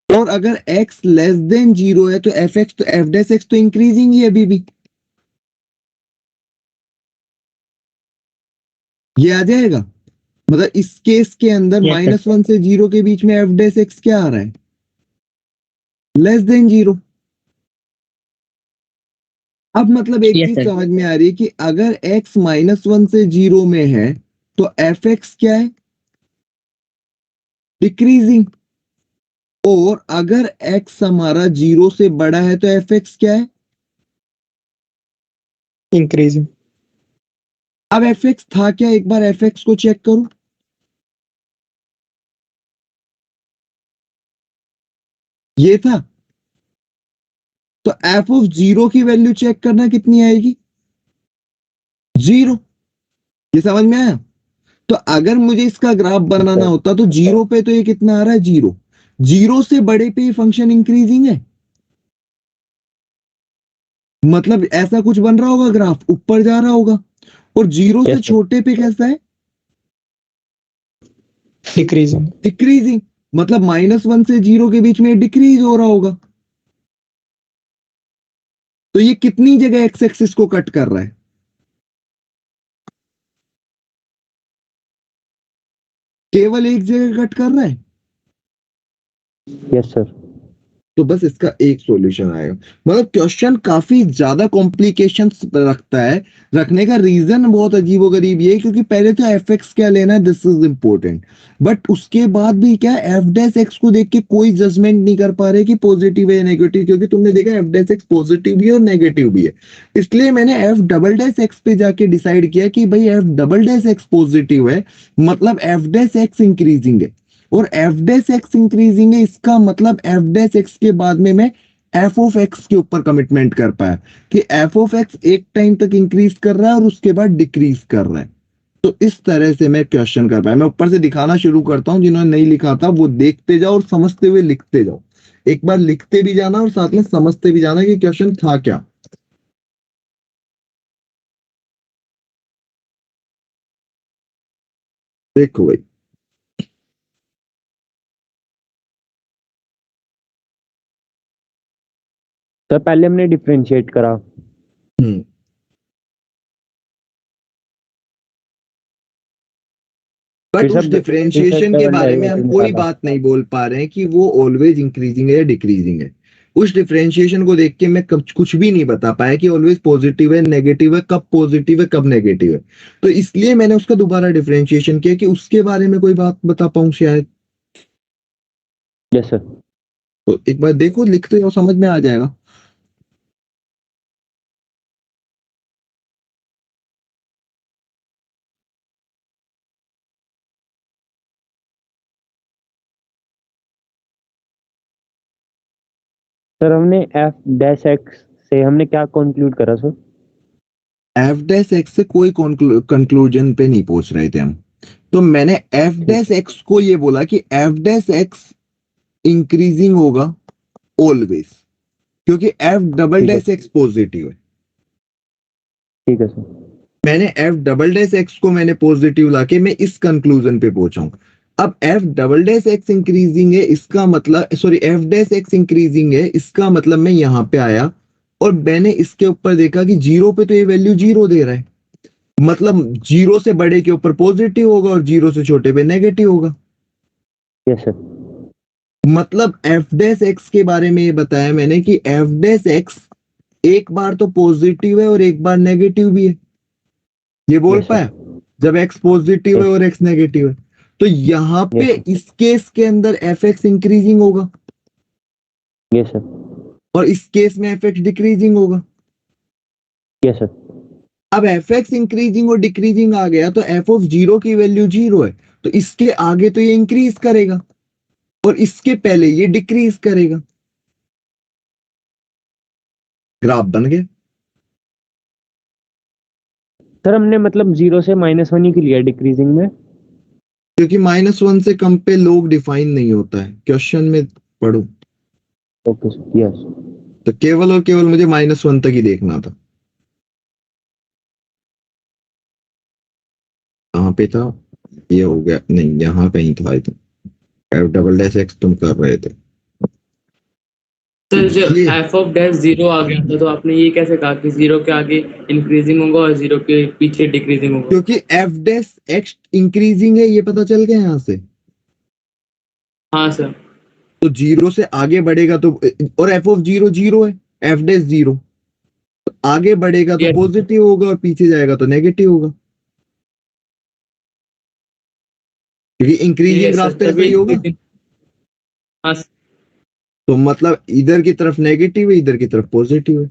और अगर x लेस देन 0 है तो एफ डैश एक्स तो इंक्रीजिंग ही है अभी भी, ये आ जाएगा। मतलब इस केस के अंदर Yes, sir. -1 से 0 के बीच में एफ डैश एक्स क्या आ रहा है, लेस देन 0। अब मतलब एक Yes, चीज sir. समझ में आ रही है कि अगर x -1 से 0 में है तो एफ एक्स क्या है, डिक्रीजिंग। और अगर x हमारा 0 से बड़ा है तो एफ एक्स क्या है, increasing. अब एफ एक्स था क्या, एक बार एफ एक्स को चेक करो। ये था। तो एफ ऑफ 0 की वैल्यू चेक करना कितनी आएगी, 0। ये समझ में आया। तो अगर मुझे इसका ग्राफ बनाना होता तो 0 पे तो ये कितना आ रहा है, 0। 0 से बड़े पे ये फंक्शन इंक्रीजिंग है, मतलब ऐसा कुछ बन रहा होगा, ग्राफ ऊपर जा रहा होगा। और 0 से Yes, sir. छोटे पे कैसा है, Decreasing. डिक्रीजिंग। मतलब -1 से 0 के बीच में डिक्रीज हो रहा होगा। तो ये कितनी जगह एक्स एक्सिस को कट कर रहा है, केवल एक जगह कट कर रहा है। Yes, sir. तो बस इसका एक सॉल्यूशन आएगा। मतलब क्वेश्चन काफी ज्यादा कॉम्प्लिकेशंस रखता है। रखने का रीजन बहुत अजीबोगरीब ये है क्योंकि पहले तो एफ एक्स क्या लेना है, दिस इज इंपॉर्टेंट। बट उसके बाद भी क्या, एफ डैश एक्स को देख के कोई जजमेंट नहीं कर पा रहे कि पॉजिटिव है या नेगेटिव, क्योंकि तुमने देखा एफ डैश एक्स पॉजिटिव भी है और नेगेटिव भी है। इसलिए मैंने एफ डबल डैश एक्स पे जाके डिसाइड किया कि भाई F double dash x positive है, मतलब एफ डैश एक्स इंक्रीजिंग है। और एफ डैश एक्स इंक्रीजिंग है, इसका मतलब एफ डैश एक्स के बाद में मैं एफ ऑफ एक्स के ऊपर कमिटमेंट कर पाया कि एफ ऑफ एक्स एक टाइम तक इंक्रीज कर रहा है और उसके बाद डिक्रीज कर रहा है। तो इस तरह से मैं क्वेश्चन कर पाया। मैं ऊपर से दिखाना शुरू करता हूं, जिन्होंने नहीं लिखा था वो देखते जाओ और समझते हुए लिखते जाओ। एक बार लिखते भी जाना और साथ में समझते भी जाना कि क्वेश्चन था क्या। देखो भाई, सर पहले हमने डिफरेंशिएट करा। बट फिर उस सब डिफरेंशिएशन के बारे में हम कोई बात नहीं बोल पा रहे हैं कि वो ऑलवेज इंक्रीजिंग है या डिक्रीजिंग है। उस डिफरेंशिएशन को देख के मैं कुछ भी नहीं बता पाया कि ऑलवेज पॉजिटिव है नेगेटिव है, कब पॉजिटिव है कब नेगेटिव है। तो इसलिए मैंने उसका दोबारा डिफरेंशिएशन किया कि उसके बारे में कोई बात बता पाऊं शायद। Yes sir. तो एक बार देखो, लिखते हो समझ में आ जाएगा। सर हमने एफ डैश एक्स से हमने क्या कंक्लूड करा सर? एफ डैश एक्स से कोई कंक्लूजन पे नहीं पहुंच रहे थे हम। तो मैंने एफ डैश एक्स को ये बोला कि एफ डैश एक्स इंक्रीजिंग होगा ऑलवेज, क्योंकि F double dash x positive है। ठीक है सर। मैंने एफ डबल डैश एक्स को मैंने पॉजिटिव लाके मैं इस कंक्लूजन पे पहुंचा हूं। अब F double dash x increasing है, इसका मतलब sorry F dash x increasing है, इसका मतलब मैं यहां पे आया और मैंने इसके ऊपर देखा कि 0 पे तो ये वैल्यू 0 दे रहा है, मतलब 0 से बड़े के ऊपर पॉजिटिव होगा और 0 से छोटे पे नेगेटिव होगा। Yes sir. मतलब एफ डैश एक्स के बारे में ये बताया मैंने कि एफ डैश एक्स एक बार तो पॉजिटिव है और एक बार नेगेटिव भी है, ये बोल Yes, sir. पाया। जब x पॉजिटिव है और x नेगेटिव है, तो यहाँ पे इस केस के अंदर fx इंक्रीजिंग होगा यस सर, और इस केस में fx डिक्रीजिंग होगा। यस सर, अब fx इंक्रीजिंग और डिक्रीजिंग आ गया तो f ऑफ जीरो की वैल्यू जीरो है, तो इसके आगे तो ये इंक्रीज करेगा और इसके पहले ये डिक्रीज करेगा। ग्राफ बन गया। सर हमने मतलब 0 से -1 ही लिया डिक्रीजिंग में। क्योंकि -1 से कम पे लोग डिफाइन नहीं होता है, क्वेश्चन में पढ़ो। Okay sir, yes. तो केवल और केवल मुझे -1 तक ही देखना था। कहाँ पे था ये, हो गया नहीं, यहाँ कहीं था। एफ डबल डैश एक्स तुम कर रहे थे। सर जब ये एफ ऑफ डैश 0 आ गया था तो आपने ये कैसे कहा कि 0 के आगे इंक्रीजिंग होगा और 0 के पीछे डिक्रीजिंग होगा? क्योंकि एफ डैश एक्स इंक्रीजिंग है, ये पता चल गया यहाँ से। हाँ सर। तो जीरो से आगे बढ़ेगा तो, और एफ ऑफ जीरो जीरो है, एफ डैश जीरो, तो आगे बढ़ेगा तो Yes. पॉजिटिव होगा और पीछे जाएगा तो नेगेटिव होगा, क्योंकि इंक्रीजिंग Yes, ग्राफ sir. तो ऐसा तभी ही होगा। हाँ सर। तो मतलब इधर की तरफ नेगेटिव है, इधर की तरफ पॉजिटिव है।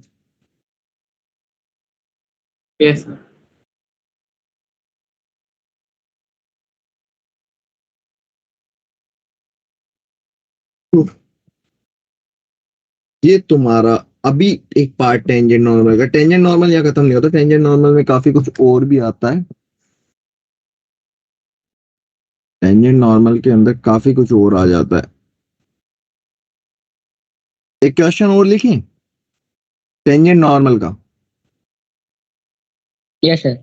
Yes, sir. ये तुम्हारा अभी एक पार्ट टेंजेंट नॉर्मल का। टेंजेंट नॉर्मल यहाँ खत्म नहीं होता, टेंजेंट नॉर्मल में काफी कुछ और भी आता है। टेंजेंट नॉर्मल के अंदर काफी कुछ और आ जाता है। एक क्वेश्चन और लिखें टेंजेंट नॉर्मल का। Yes sir.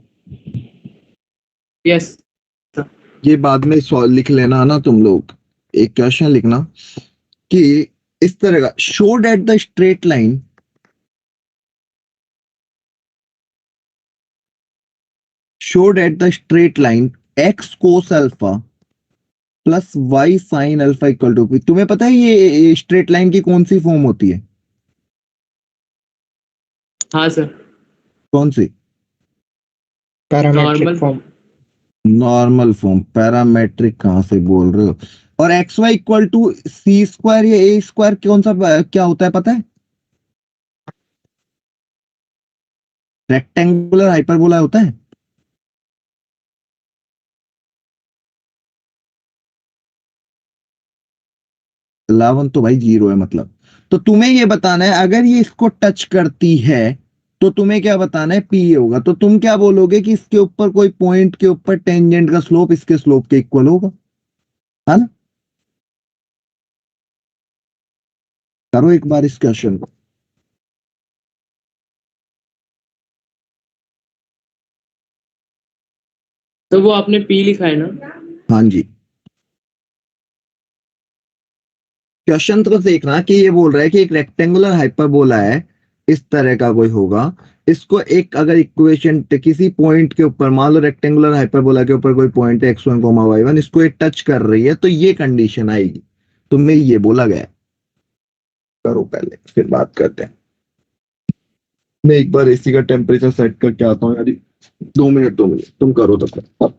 Yes. ये बाद में सॉल्व लिख लेना ना तुम लोग। एक क्वेश्चन लिखना कि इस तरह का, show that the straight line x cos alpha plus y sin alpha equal to p. तुम्हें पता है ये स्ट्रेट लाइन की कौन सी फॉर्म होती है? हाँ सर। कौन सी? Parametric normal form. Normal form. Parametric कहां से बोल रहे हो? और X Y equal to C square या ए स्क्वायर कौन सा क्या होता है पता है? रेक्टेंगुलर हाइपरबोला होता है। लावन तो भाई जीरो है मतलब। तो तुम्हें ये बताना है अगर ये इसको टच करती है तो तुम्हें क्या बताना है, पी होगा। तो तुम क्या बोलोगे कि इसके ऊपर कोई पॉइंट के ऊपर टेंजेंट का स्लोप इसके स्लोप के इक्वल होगा, है ना? करो एक बार इस क्वेश्चन को। तो वो आपने पी लिखा है ना? हाँ जी। क्वेश्चन तो देखना कि ये बोल रहा है कि एक रेक्टेंगुलर हाइपरबोला है, इस तरह का कोई होगा। इसको एक अगर इक्वेशन किसी पॉइंट के ऊपर, मान लो रेक्टेंगुलर हाइपरबोला के ऊपर कोई पॉइंट है x1 y1, इसको ये टच कर रही है तो ये कंडीशन आएगी। तुम्हें ये बोला गया है। करो पहले फिर बात करते हैं। मैं एक बार एसी का टेम्परेचर सेट करके आता हूँ यार। 2 मिनट तुम करो तब तक।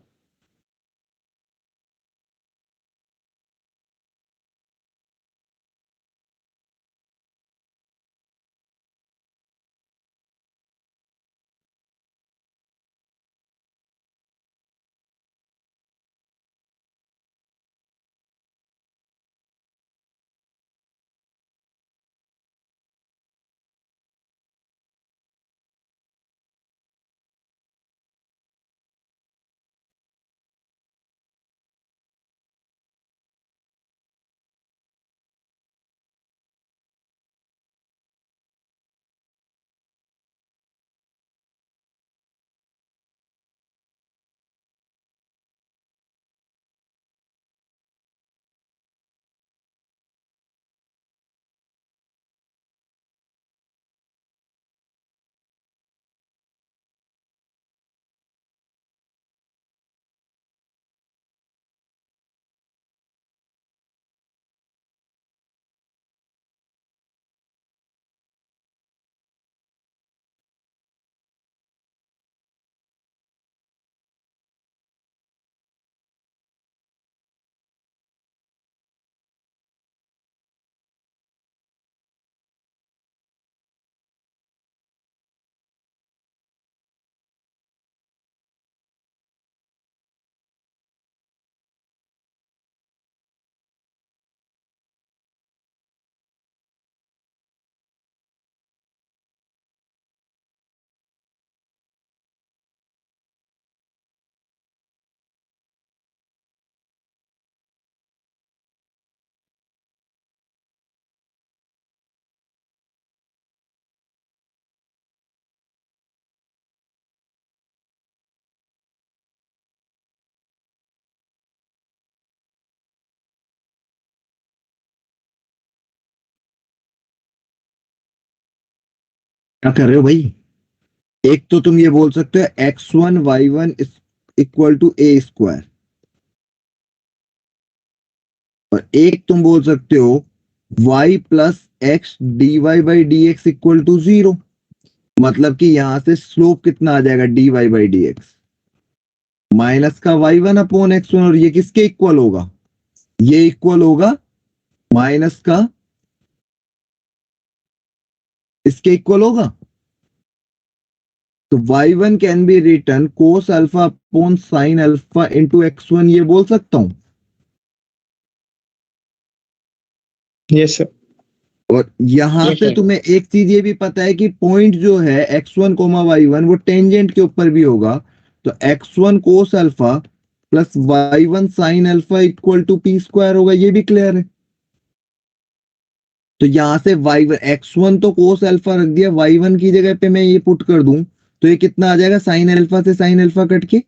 क्या कर रहे हो भाई? एक तो तुम ये बोल सकते हो x1 y1 equal to A square, और एक तुम बोल सकते हो y plus x d y by d x equal to 0। मतलब कि यहां से स्लोप कितना आ जाएगा, dy by d x minus का y1 अपॉन x1, और ये किसके इक्वल होगा, ये इक्वल होगा माइनस का, इसके इक्वल होगा। तो y1 can be return cos alpha upon sine alpha into x1, ये बोल सकता हूं। Yes, sir. और यहां Yes, से sir. तुम्हें एक चीज ये भी पता है कि पॉइंट जो है x1 कोमा y1 वो टेंजेंट के ऊपर भी होगा। तो x1 cos alpha plus y1 sine alpha equal to p square होगा, ये भी क्लियर है। तो यहां से y1 x1 तो कोस अल्फा रख दिया, y1 की जगह पे मैं ये पुट कर दूं तो ये कितना आ जाएगा, साइन अल्फा से साइन अल्फा कट के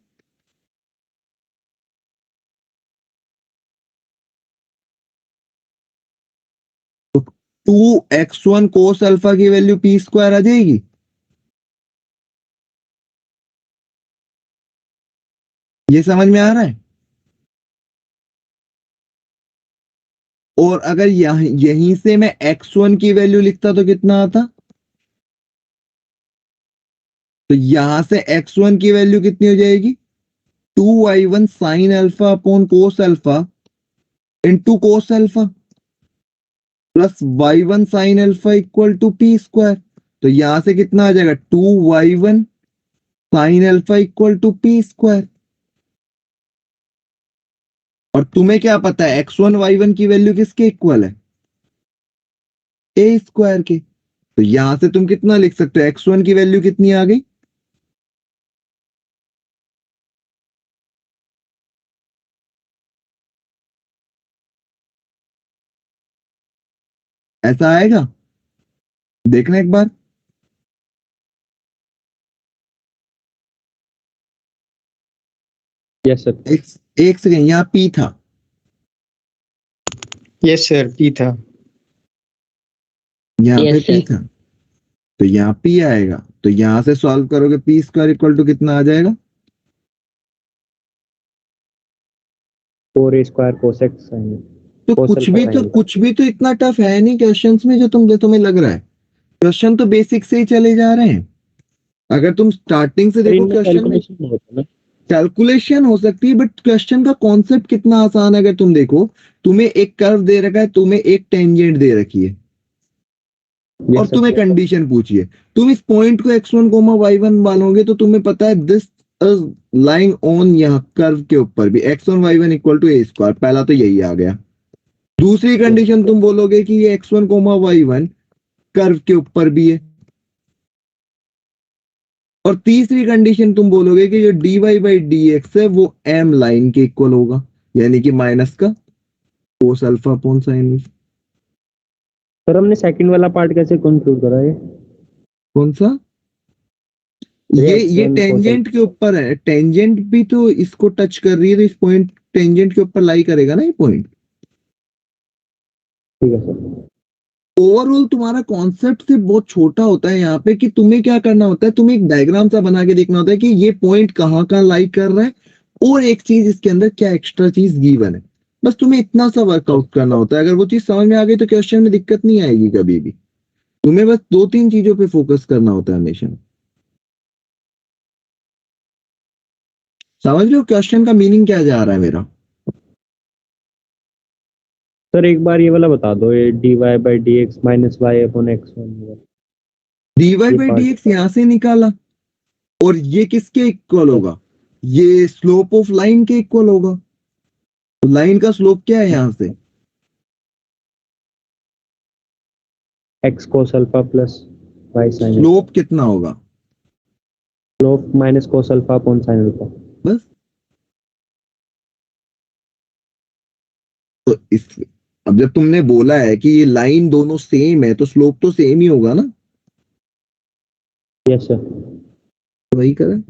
तो 2x1 कोस अल्फा की वैल्यू पी स्क्वायर आ जाएगी। ये समझ में आ रहा है? और अगर यहीं से मैं x1 की वैल्यू लिखता तो कितना आता, तो यहां से x1 की वैल्यू कितनी हो जाएगी, 2y1 sine alpha upon cos alpha into cos alpha plus y1 sine alpha equal to p square. तो यहां से कितना आ जाएगा, 2y1 sine alpha equal to p square. और तुम्हें क्या पता है x1 y1 की वैल्यू किसके इक्वल है, ए स्क्वायर के। तो यहां से तुम कितना लिख सकते हो, x1 की वैल्यू कितनी आ गई, ऐसा आएगा, देखना एक बार। Yes sir. एक सेकेंड, यहाँ पी था, Yes, sir. P था. यहाँ पे Yes, पी sir. था, तो यहाँ पी आएगा। तो यहां से सॉल्व करोगे पी स्क्वायर इक्वल टू कितना आ जाएगा, 4a square cos x sine. तो Cos कुछ alpha भी तो sin कुछ भी तो इतना टफ है नहीं क्वेश्चंस में जो तुम्हें लग रहा है। क्वेश्चन तो बेसिक से ही चले जा रहे हैं। अगर तुम स्टार्टिंग से देखो क्वेश्चन में कैलकुलेशन होता है। कैलकुलेशन हो सकती है, बट क्वेश्चन का कॉन्सेप्ट कितना आसान है। अगर तुम देखो, तुम्हें एक कर्व दे रखा है, तुम्हें एक टेंजेंट दे रखी है, और तुम्हें कंडीशन पूछी है, तुम इस पॉइंट को x1 कोमा y1 मानोगे तो तुम्हें पता है दिस लाइन ऑन यहाँ कर्व के ऊपर भी x1 y1 equal to A square, पहला तो यही आ गया। दूसरी कंडीशन तुम बोलोगे कि ये x1 कोमा y1 कर्व के ऊपर भी है, और तीसरी कंडीशन तुम बोलोगे कि जो dy बाई डी एक्स है वो m लाइन के इक्वल होगा, यानी कि माइनस का कोस अल्फा अपॉन साइन। सर हमने सेकंड वाला पार्ट कैसे कंक्लूड करा है? कौन सा? ये टेंजेंट के ऊपर है, टेंजेंट भी तो इसको टच कर रही है, तो इस पॉइंट टेंजेंट के ऊपर लाई करेगा ना ये पॉइंट। ठीक है सर। ओवरऑल तुम्हारा कॉन्सेप्ट से बहुत छोटा होता है यहाँ पे, कि तुम्हें क्या करना होता है, तुम्हें एक डायग्राम सा बना के देखना होता है कि ये पॉइंट कहाँ कहाँ लाई कर रहा है, और एक चीज इसके अंदर क्या एक्स्ट्रा चीज गिवन है। बस तुम्हें इतना सा वर्कआउट करना होता है। अगर वो चीज समझ में आ गई तो क्वेश्चन में दिक्कत नहीं आएगी कभी भी। तुम्हें बस 2-3 चीजों पे फोकस करना होता है हमेशा। समझ रहे हो क्वेश्चन का मीनिंग क्या जा रहा है मेरा? सर एक बार ये वाला बता दो, ये dy by d x minus y upon x one. dy by d x यहां से निकाला, और ये किसके इक्वल होगा, ये स्लोप ऑफ लाइन के इक्वल होगा। तो लाइन का स्लोप क्या है यहां से, x cos alpha plus y sine. Slope कितना होगा, slope minus cos alpha upon sine alpha. बस। तो इस अब जब तुमने बोला है कि ये लाइन दोनों सेम है, तो स्लोप तो सेम ही होगा ना। Yes sir. वही करें।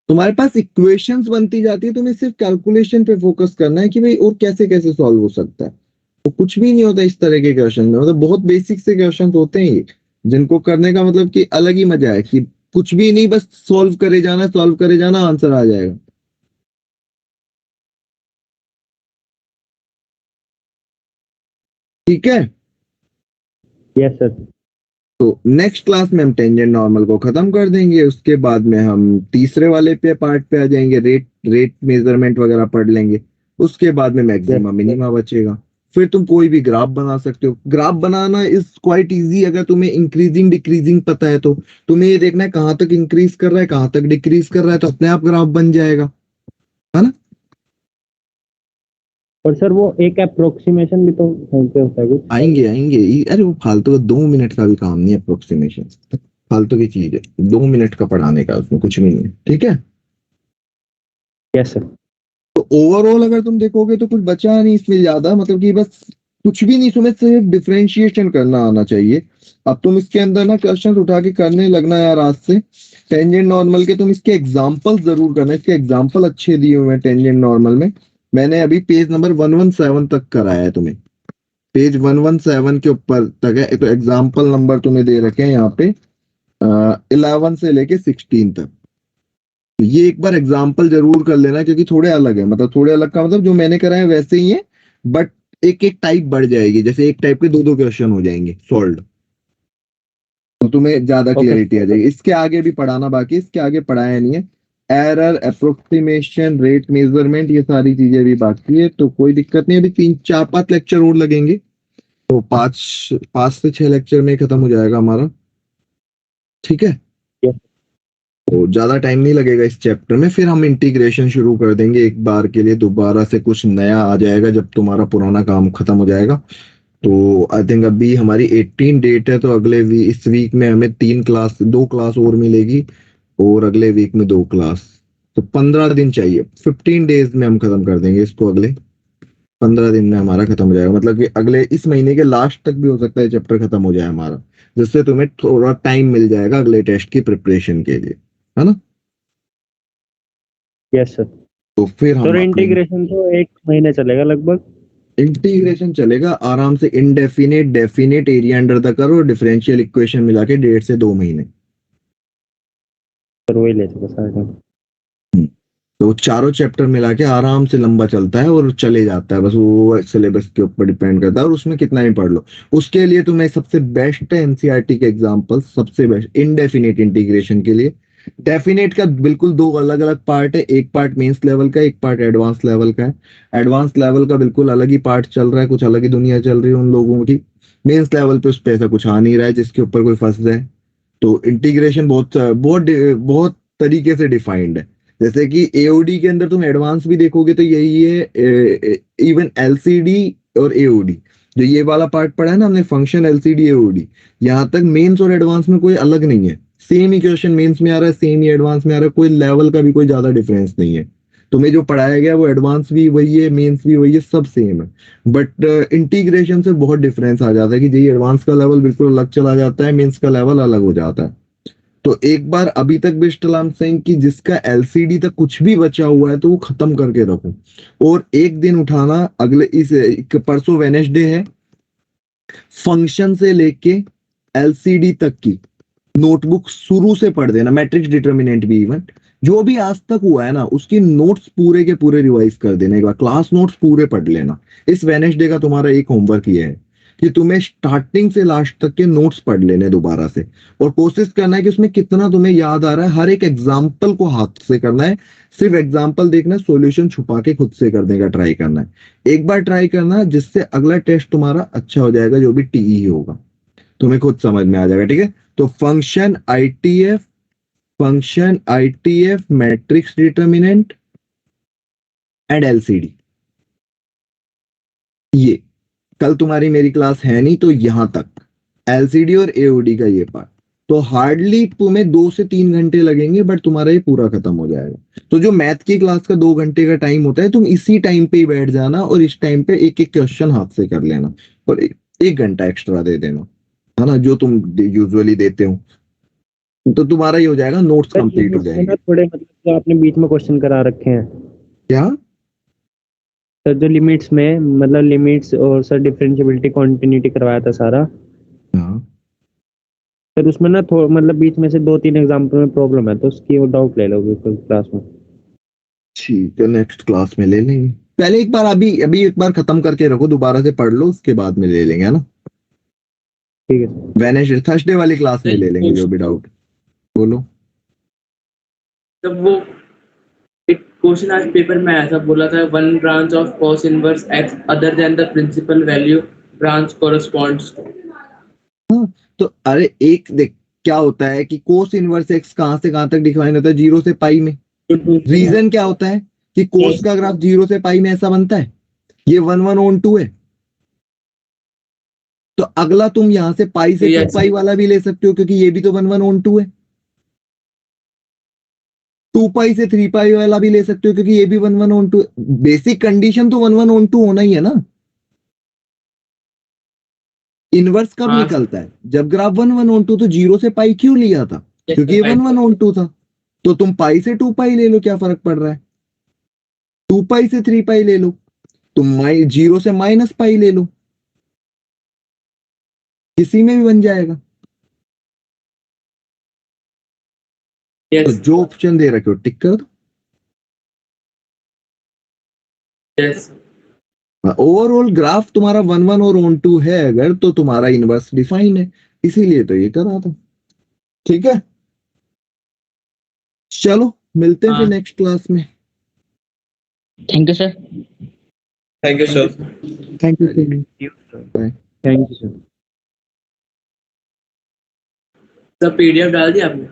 तुम्हारे पास इक्वेशंस बनती जाती है, तुम्हें सिर्फ कैलकुलेशन पे फोकस करना है कि भाई और कैसे कैसे सॉल्व हो सकता है। तो कुछ भी नहीं होता इस तरह के क्वेश्चन में, मतलब बहुत बेसिक से क्वेश्चन होते हैं ये, जिनको करने का मतलब कि अलग ही मजा है कि कुछ भी नहीं, बस सॉल्व करे जाना आंसर आ जाएगा। ठीक है, यस सर। तो नेक्स्ट क्लास में हम टेंजेंट नॉर्मल को खत्म कर देंगे, उसके बाद में हम तीसरे वाले पार्ट पे आ जाएंगे, रेट मेजरमेंट वगैरह पढ़ लेंगे। उसके बाद में मैक्सिमा मिनिमा बचेगा। फिर तुम कोई भी ग्राफ बना सकते हो। Graph banana is quite easy अगर तुम्हें इंक्रीजिंग डिक्रीजिंग पता है तो। तुम्हें ये देखना है कहाँ तक इंक्रीज कर रहा है, कहाँ तक डिक्रीज कर रहा है, तो अपने आप ग्राफ बन जाएगा, है ना। और सर वो एक अप्रोक्सीमेशन भी तो होता है कुछ? आएंगे अरे वो फालतू का 2 मिनट का भी काम नहीं है अप्रोक्सीमेशन, फालतू की चीज है, 2 मिनट का पढ़ाने का, उसमें कुछ नहीं है। ठीक है, यस सर। तो ओवरऑल अगर तुम देखोगे तो कुछ बचा नहीं इसमें ज्यादा, मतलब कि बस कुछ भी नहीं, तुम्हें सिर्फ डिफरेंशिएशन करना आना चाहिए। अब तुम इसके अंदर ना क्वेश्चन उठा के करने लगना यार आज से। टेंजेंट नॉर्मल के तुम इसके एग्जांपल जरूर करना, इसके एग्जांपल अच्छे दिए हुए हैं टेंजेंट नॉर्मल में। मैंने अभी पेज नंबर 117 तक कराया है तुम्हें, पेज 117 के ऊपर तक है, तो एग्जाम्पल नंबर तुम्हें दे रखे हैं यहाँ पे 11 से लेके 16 तक। तो ये एक बार एग्जाम्पल जरूर कर लेना, क्योंकि थोड़े अलग है, मतलब थोड़े अलग का मतलब जो मैंने कराया है वैसे ही है, बट एक एक टाइप बढ़ जाएगी, जैसे एक टाइप के 2-2 क्वेश्चन हो जाएंगे सॉल्व, तो तुम्हें ज्यादा क्लियरिटी आ जाएगी। इसके आगे भी पढ़ाना बाकी, इसके आगे पढ़ाया नहीं है। एरर, अप्रोक्सीमेशन, रेट मेजरमेंट, ये सारी चीजें भी बाकी है, तो कोई दिक्कत नहीं। अभी 3-4-5 लेक्चर और लगेंगे, तो 5 से 6 लेक्चर में खत्म हो जाएगा हमारा। ठीक है, तो ज्यादा टाइम नहीं लगेगा इस चैप्टर में। फिर हम इंटीग्रेशन शुरू कर देंगे एक बार के लिए, दोबारा से कुछ नया आ जाएगा जब तुम्हारा पुराना काम खत्म हो जाएगा। तो आई थिंक अभी हमारी 18 डेट है, तो अगले इस वीक में हमें 2 क्लास और मिलेगी, और अगले वीक में 2 क्लास, तो 15 दिन चाहिए। 15 डेज में हम खत्म कर देंगे इसको, अगले 15 दिन में हमारा खत्म हो जाएगा, मतलब कि अगले इस महीने के लास्ट तक भी हो सकता है चैप्टर खत्म हो जाए हमारा, जिससे तुम्हें थोड़ा टाइम मिल जाएगा अगले टेस्ट की प्रिपरेशन के लिए, है ना। Yes sir. तो फिर हम इंटीग्रेशन तो 1 महीने चलेगा लगभग? इंटीग्रेशन चलेगा आराम से, indefinite definite area under the curve और डिफरेंशियल इक्वेशन मिला के 1.5 से 2 महीने, सर वही लेते हैं सारे। तो चारों चैप्टर मिला के आराम से लंबा चलता है और चले जाता है, बस वो सिलेबस के ऊपर डिपेंड करता है, और उसमें कितना ही पढ़ लो। उसके लिए तुम्हें सबसे बेस्ट है एनसीईआरटी के एग्जांपल, सबसे बेस्ट इनडेफिनेट इंटीग्रेशन के लिए। डेफिनेट का बिल्कुल 2 अलग अलग पार्ट है, एक पार्ट मेंस लेवल का, एक पार्ट एडवांस लेवल का है। एडवांस लेवल का बिल्कुल अलग ही पार्ट चल रहा है, कुछ अलग ही दुनिया चल रही है उन लोगों की। मेंस लेवल पे उस पे ऐसा कुछ आ नहीं रहा है जिसके ऊपर कोई फंस जाए। तो इंटीग्रेशन बहुत बहुत बहुत तरीके से डिफाइंड है। जैसे कि एओडी के अंदर तुम एडवांस भी देखोगे तो यही है, इवन एलसीडी और एओडी, जो ये वाला पार्ट पढ़ा है ना हमने, फंक्शन एलसीडी एओडी, यहाँ तक मेंस और एडवांस में कोई अलग नहीं है। सेम ही क्वेश्चन मेंस में आ रहा है, सेम ही एडवांस में आ रहा है, कोई लेवल का भी कोई ज्यादा डिफरेंस नहीं है। तुम्हें जो पढ़ाया गया वो एडवांस भी वही है, मेंस भी वही है, सब सेम है। बट इंटीग्रेशन से बहुत डिफरेंस आ जाता है कि जी एडवांस का लेवल बिल्कुल अलग चला जाता है, मेंस का लेवल अलग हो जाता है। तो एक बार अभी तक भी स्टिल आई एम सेइंग कि जिसका एलसीडी तक कुछ भी बचा हुआ है तो वो खत्म करके रखो, और एक दिन उठाना, अगले इस परसों वेडनेसडे है, फंक्शन से लेके एलसीडी तक की नोटबुक शुरू से पढ़ देना, मैट्रिक्स डिटर्मिनेंट भी, इवन जो भी आज तक हुआ है ना उसकी नोट्स पूरे के पूरे रिवाइज कर देना, एक बार क्लास नोट्स पूरे पढ़ लेना। इस वेडनेसडे का तुम्हारा एक होमवर्क ये है कि तुम्हें स्टार्टिंग से लास्ट तक के नोट्स पढ़ लेने दोबारा से, और कोशिश करना है कि उसमें कितना तुम्हें याद आ रहा है, हर एक एग्जाम्पल को हाथ से करना है, सिर्फ एग्जाम्पल देखना, सॉल्यूशन छुपा के खुद से करने का ट्राई करना है। एक बार ट्राई करना, जिससे अगला टेस्ट तुम्हारा अच्छा हो जाएगा, जो भी टीई होगा तुम्हें खुद समझ में आ जाएगा। ठीक है, तो function ITF, matrix determinant and LCD, ये कल तुम्हारी मेरी क्लास है नहीं, तो यहां तक एलसीडी और एओडी का ये पार्ट, तो हार्डली तुम्हें 2 से 3 घंटे लगेंगे, बट तुम्हारा ये पूरा खत्म हो जाएगा। तो जो मैथ की क्लास का 2 घंटे का टाइम होता है, तुम इसी टाइम पे ही बैठ जाना, और इस टाइम पे एक एक क्वेश्चन हाथ से कर लेना, और 1 घंटा एक्स्ट्रा दे देना, है ना, जो तुम यूजुअली देते हो, तो तुम्हारा ही हो जाएगा, नोट्स कंप्लीट हो जाएंगे। थोड़े मतलब जो आपने बीच में क्वेश्चन करा रखे हैं, क्या सर जो लिमिट्स में मतलब लिमिट्स और सर डिफरेंशिएबिलिटी कॉन्टिन्यूटी करवाया था सारा हाँ सर, उसमें ना थोड़ा मतलब बीच में से 2-3 एग्जाम्पल में प्रॉब्लम है, तो उसकी वो डाउट ले लोगे फिर क्लास में। ठीक है, नेक्स्ट क्लास में ले लेंगे। पहले एक बार अभी अभी एक बार खत्म करके रखो, दोबारा से पढ़ लो, उसके बाद में ले लेंगे, है ना? ठीक है सर। वेडनेसडे थर्सडे वाली क्लास में ले लेंगे जो भी डाउट। बोलो। तब वो एक क्वेश्चन आज पेपर में आया था, बोला था one branch of cos inverse x other than the principal value branch corresponds. तो अरे एक देख, क्या होता है कि कोस इनवर्स एक्स कहां से कहां तक डिफाइन होता है? 0 से पाई में। रीजन क्या होता है कि कोस का ग्राफ 0 से पाई में ऐसा बनता है, ये 1/(1/(2) है। तो अगला तुम यहां से पाई से 2 पाई वाला भी ले सकते हो, क्योंकि ये भी तो 1/(1)(2) है। 2 पाई से 3 पाई वाला भी ले सकते हो, क्योंकि ये भी 1/(1)(2) है। बेसिक कंडीशन तो 1/(1)(2) होना ही है ना। इनवर्स कब निकलता है? जब ग्राफ 1/(1)(2), तो 0 से पाई क्यों लिया था? क्योंकि ये 1/(1)(2) था। तो तुम पाई से 2 पाई ले लो, क्या फर्क पड़ रहा है? 2 पाई से 3 पाई ले लो, तुम 0 से माइनस पाई ले लो, किसी में भी बन जाएगा। तो जो ऑप्शन दे रखे हो टिक कर दो। ओवरऑल ग्राफ तुम्हारा 1/(1) और 1/(2) है अगर, तो तुम्हारा इनवर्स डिफाइन है, इसीलिए तो ये करा था। ठीक है, चलो मिलते हैं फिर नेक्स्ट क्लास में। Thank you sir. Thank you sir. Thank you bye. Thank you sir. सब पीडीएफ डाल दिया आपने?